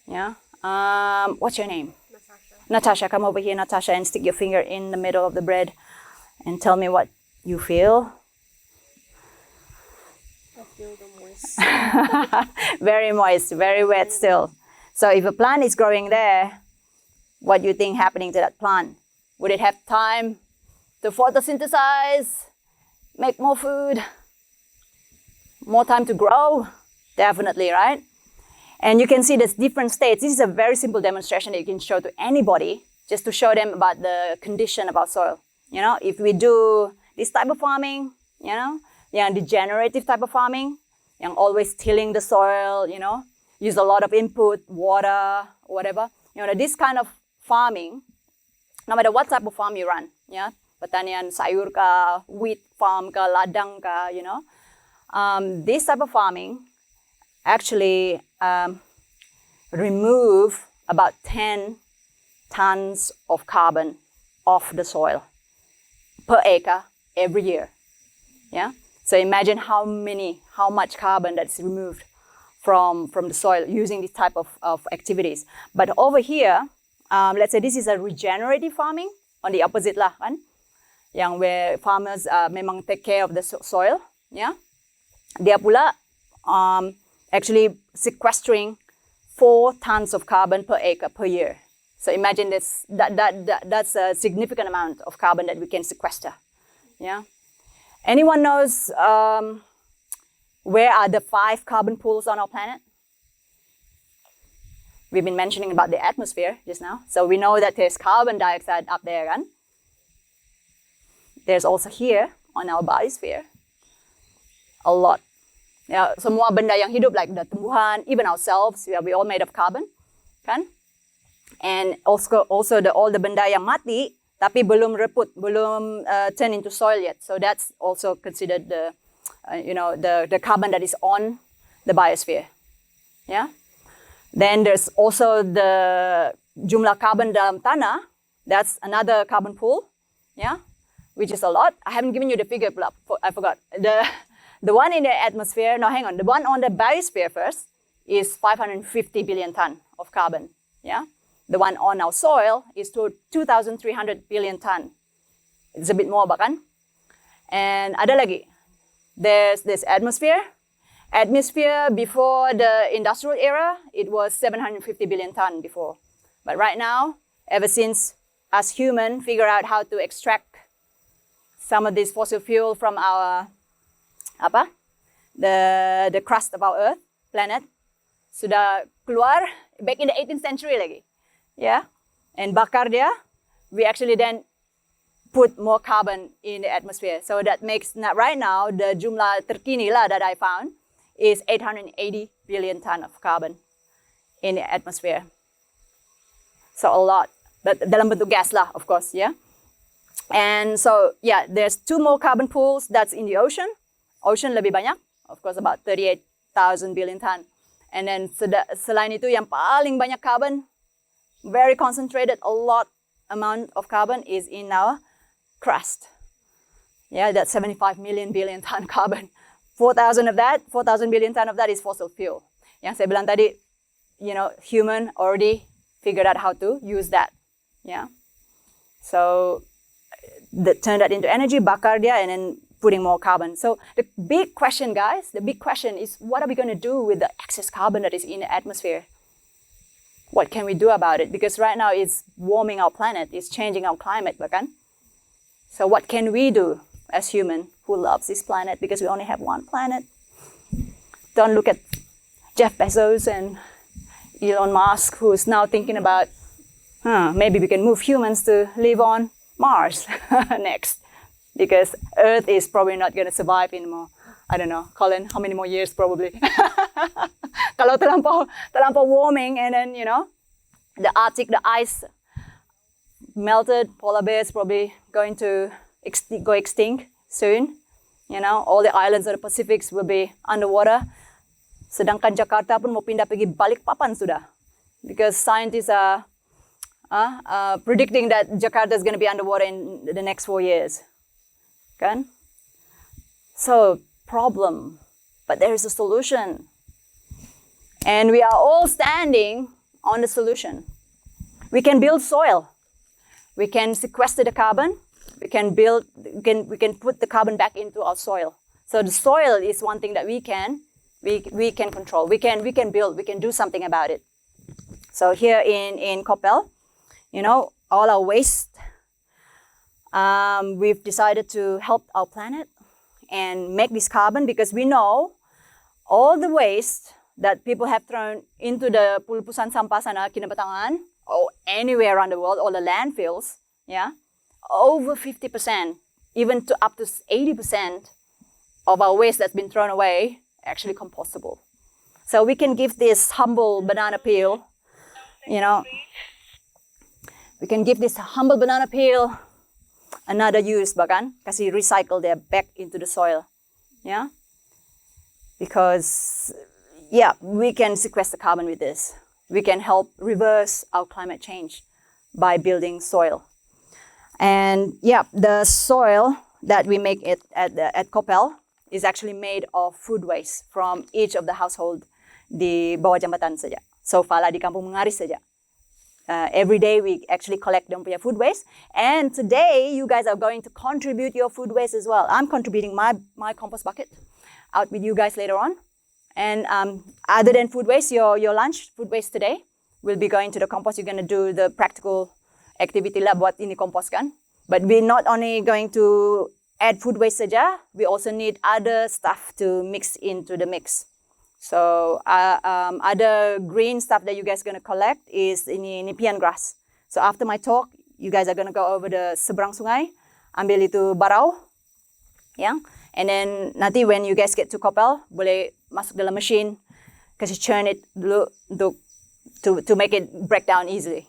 S6: Yeah. What's your name? Natasha, come over here, Natasha, and stick your finger in the middle of the bread and tell me what you feel.
S3: I feel the moist.
S6: Very moist, very wet still. So if a plant is growing there, what do you think happening to that plant? Would it have time to photosynthesize, make more food, more time to grow? Definitely, right? And you can see there's different states. This is a very simple demonstration that you can show to anybody just to show them about the condition of our soil. You know, if we do this type of farming, you know, yang degenerative type of farming, yang always tilling the soil, you know, use a lot of input, water, whatever. You know, this kind of farming, no matter what type of farm you run, yeah, pertanian sayur ka, wheat farm ka, ladang ka, you know, this type of farming actually remove about 10 tons of carbon off the soil per acre every year. Yeah. So imagine how much carbon that's removed from the soil using this type of activities. But over here, let's say this is a regenerative farming on the opposite lah, kan? Yang where farmers memang take care of the soil, yeah. Dia pula actually sequestering 4 tons of carbon per acre per year. So imagine that's a significant amount of carbon that we can sequester. Yeah. Anyone knows where are the 5 carbon pools on our planet? We've been mentioning about the atmosphere just now. So we know that there's carbon dioxide up there, kan? There's also here on our biosphere a lot. Ya, semua benda yang hidup like the tumbuhan, even ourselves, we all made of carbon, kan? And also all the benda yang mati tapi belum reput, belum turn into soil yet. So that's also considered the the carbon that is on the biosphere. Yeah. Then there's also the jumlah carbon dalam tanah. That's another carbon pool. Yeah, which is a lot. I haven't given you the figure. I forgot the one in the atmosphere. No, hang on. The one on the biosphere first is 550 billion ton of carbon. Yeah. The one on our soil is to 2,300 billion ton. It's a bit more, bahkan. And ada lagi. There's this atmosphere. Atmosphere before the industrial era, it was 750 billion ton before. But right now, ever since us human figure out how to extract some of this fossil fuel from our the crust of our Earth planet, sudah keluar back in the 18th century lagi. Yeah, and bakar dia, we actually then put more carbon in the atmosphere. So that makes, right now, the jumlah terkini lah that I found is 880 billion ton of carbon in the atmosphere. So a lot, but dalam bentuk gas lah, of course, yeah. And so, yeah, there's 2 more carbon pools that's in the ocean. Ocean lebih banyak, of course, about 38,000 billion ton. And then selain itu yang paling banyak carbon, very concentrated, a lot amount of carbon is in our crust. Yeah, that's 75 billion ton carbon. 4,000 billion ton of that is fossil fuel. Yang saya bilang tadi, human already figured out how to use that. Yeah. So, turn that into energy, bakar dia, and then putting more carbon. So the big question, guys, is what are we going to do with the excess carbon that is in the atmosphere? What can we do about it? Because right now it's warming our planet, it's changing our climate, bahkan. So what can we do as human who loves this planet? Because we only have one planet. Don't look at Jeff Bezos and Elon Musk, who's now thinking about, maybe we can move humans to live on Mars next. Because Earth is probably not going to survive anymore I don't know, Colin, how many more years probably? Kalau terlampau warming, and then, the Arctic, the ice melted, polar bears probably going to go extinct soon. All the islands of the Pacifics will be underwater. Sedangkan Jakarta pun mau pindah pergi Balikpapan sudah. Because scientists are predicting that Jakarta is going to be underwater in the next 4 years. Kan? So, problem. But there is a solution. And we are all standing on the solution. We can build soil. We can sequester the carbon. We can put the carbon back into our soil. So the soil is one thing that we can control. We can build. We can do something about it. So here in Koppel, all our waste, we've decided to help our planet and make this carbon, because we know all the waste that people have thrown into the pulpusan sampah sana, Kinabatangan, or anywhere around the world, all the landfills, over 50%, even to up to 80% of our waste that's been thrown away, actually compostable. So we can give this humble banana peel, we can give this humble banana peel another use, bahkan kasih recycle their back into the soil, because we can sequester carbon with this. We can help reverse our climate change by building soil. And the soil that we make at Koppel is actually made of food waste from each of the household di bawah jambatan saja. So fala di Kampung Mengaris saja. Every day we actually collect them punya food waste. And today you guys are going to contribute your food waste as well. I'm contributing my compost bucket out with you guys later on. And other than food waste, your lunch, food waste today, will be going to the compost. You're going to do the practical activity lah buat ini compost kan. But we're not only going to add food waste saja, we also need other stuff to mix into the mix. So other green stuff that you guys are going to collect is ini nipian grass. So after my talk, you guys are going to go over the seberang sungai, ambil itu barau, and then nanti when you guys get to Koppel, boleh masuk dalam machine, kasih churn it dulu untuk to make it break down easily.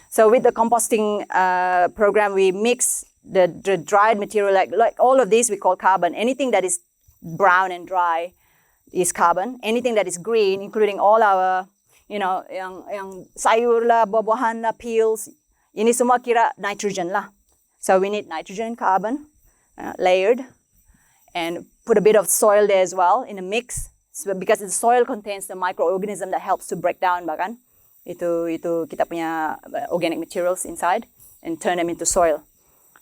S6: So with the composting program, we mix the dried material, like all of these we call carbon. Anything that is brown and dry is carbon. Anything that is green, including all our, yang sayur lah, buah-buahan lah, peels, ini semua kira nitrogen lah. So we need nitrogen, carbon, layered, and put a bit of soil there as well in a mix, because the soil contains the microorganism that helps to break down bahkan itu kita punya organic materials inside and turn them into soil.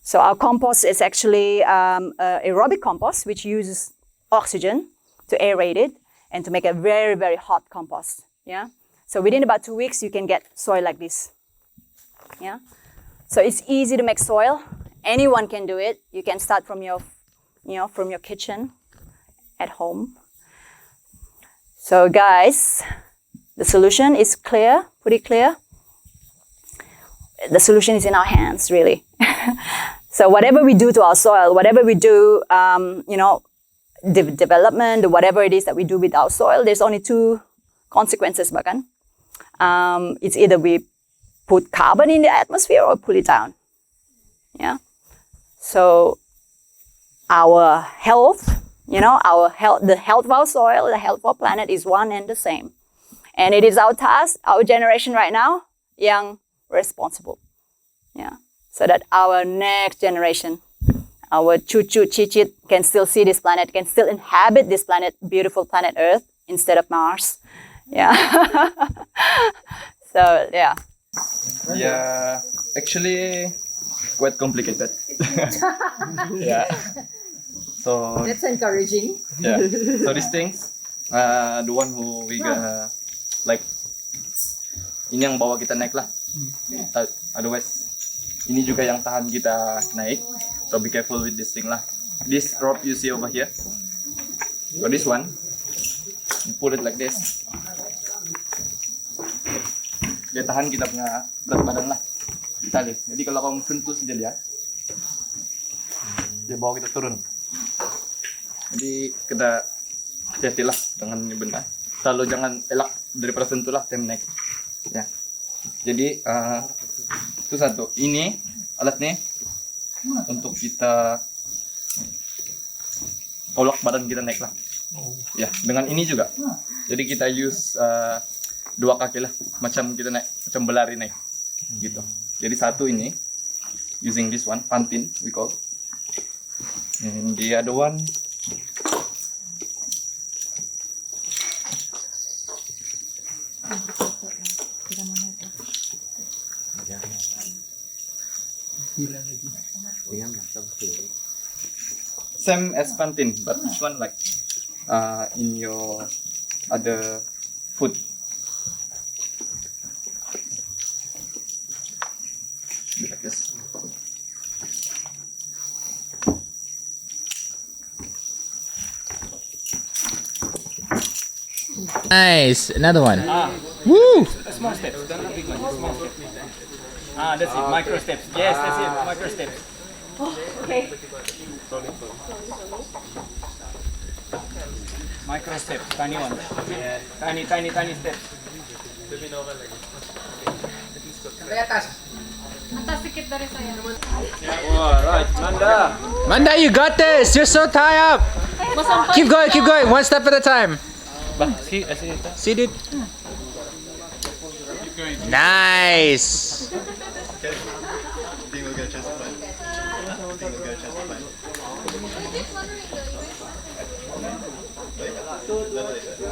S6: So our compost is actually aerobic compost, which uses oxygen to aerate it and to make a very, very hot compost. So within about 2 weeks, you can get soil like this. So it's easy to make soil. Anyone can do it. You can start from your kitchen at home. So guys, the solution is clear, pretty clear. The solution is in our hands, really. So whatever we do to our soil, whatever we do, development, whatever it is that we do with our soil, there's only 2 consequences, bahkan. It's either we put carbon in the atmosphere or pull it down. So our health, the health of our soil, the health of our planet is one and the same. And it is our task, our generation right now, yang responsible. So that our next generation, our cucu cicit, can still see this planet, can still inhabit this planet, beautiful planet Earth, instead of Mars. So
S5: actually quite complicated. So
S3: That's encouraging.
S5: so these things, the one who we gonna ini yang bawa kita naik lah. Otherwise, ini juga yang tahan kita naik. So be careful with this thing lah. This rope you see over here. So this one, you pull it like this. Dia tahan kita punya berat badan lah. Tali. Jadi kalau kamu sentuh saja dia bawa kita turun. Jadi kita hati-hatilah dengan ini benar. Selalu jangan elak daripada sentuhlah tem naik. Ya. Jadi itu satu. Ini alatnya untuk kita tolak badan kita naik lah. Ya, dengan ini juga. Jadi kita use dua kaki lah, macam kita naik, macam berlari naik, gitu. Jadi satu ini, using this one, pantin we call. And the other one, same as pantin, but this one like in your other foot. Like this.
S7: Nice. Another one.
S1: Small steps, don't big one, small steps. That's it, micro steps. Yes, that's it, micro steps.
S3: Okay.
S1: Micro steps, tiny one. Tiny steps.
S3: Atas sedikit dari saya.
S1: Alright, Nanda.
S7: Manda, you got this. You're so tied up. Keep going. Keep going. One step at a time. See, dude. Nice.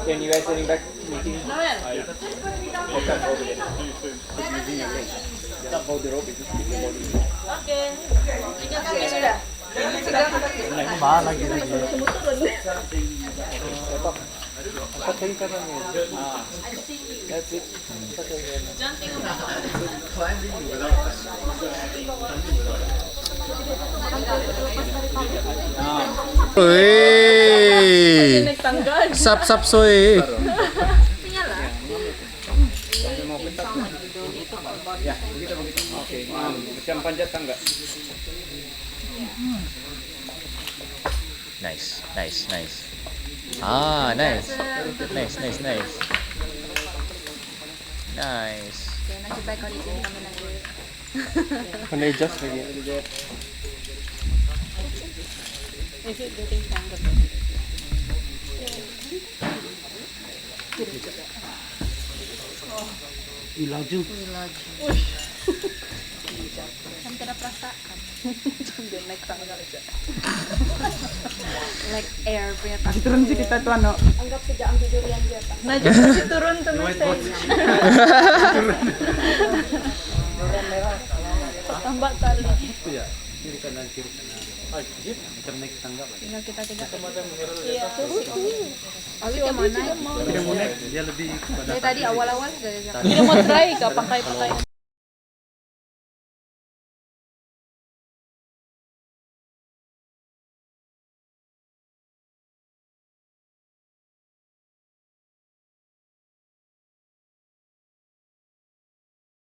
S1: Can you guys sitting back meeting? Hold the rope, itu
S3: Oke. 3 kaki sudah.
S1: That's it.
S7: Wih. Sap soy.
S1: Ya, begitu. Oke, macam panjat tangga.
S7: Nice. Ah, nice. Nice.
S3: Nasib baik kalau di sini kami nanti. Is it getting tangled? Kan tidak perasaan. Dia naik tangga aja. Like air punya tangga. Turun sih kita tuh ano. Anggap saja ambil durian di atas. Nah, jadi turun tuh message. Tambah tali. Iya. Kiri kanan. Tinggal kita tiga. Iya. Ali kemana? Tidak mau naik. Dia lebih. Dari tadi awal-awal sudah. Tidak mau try, pakai.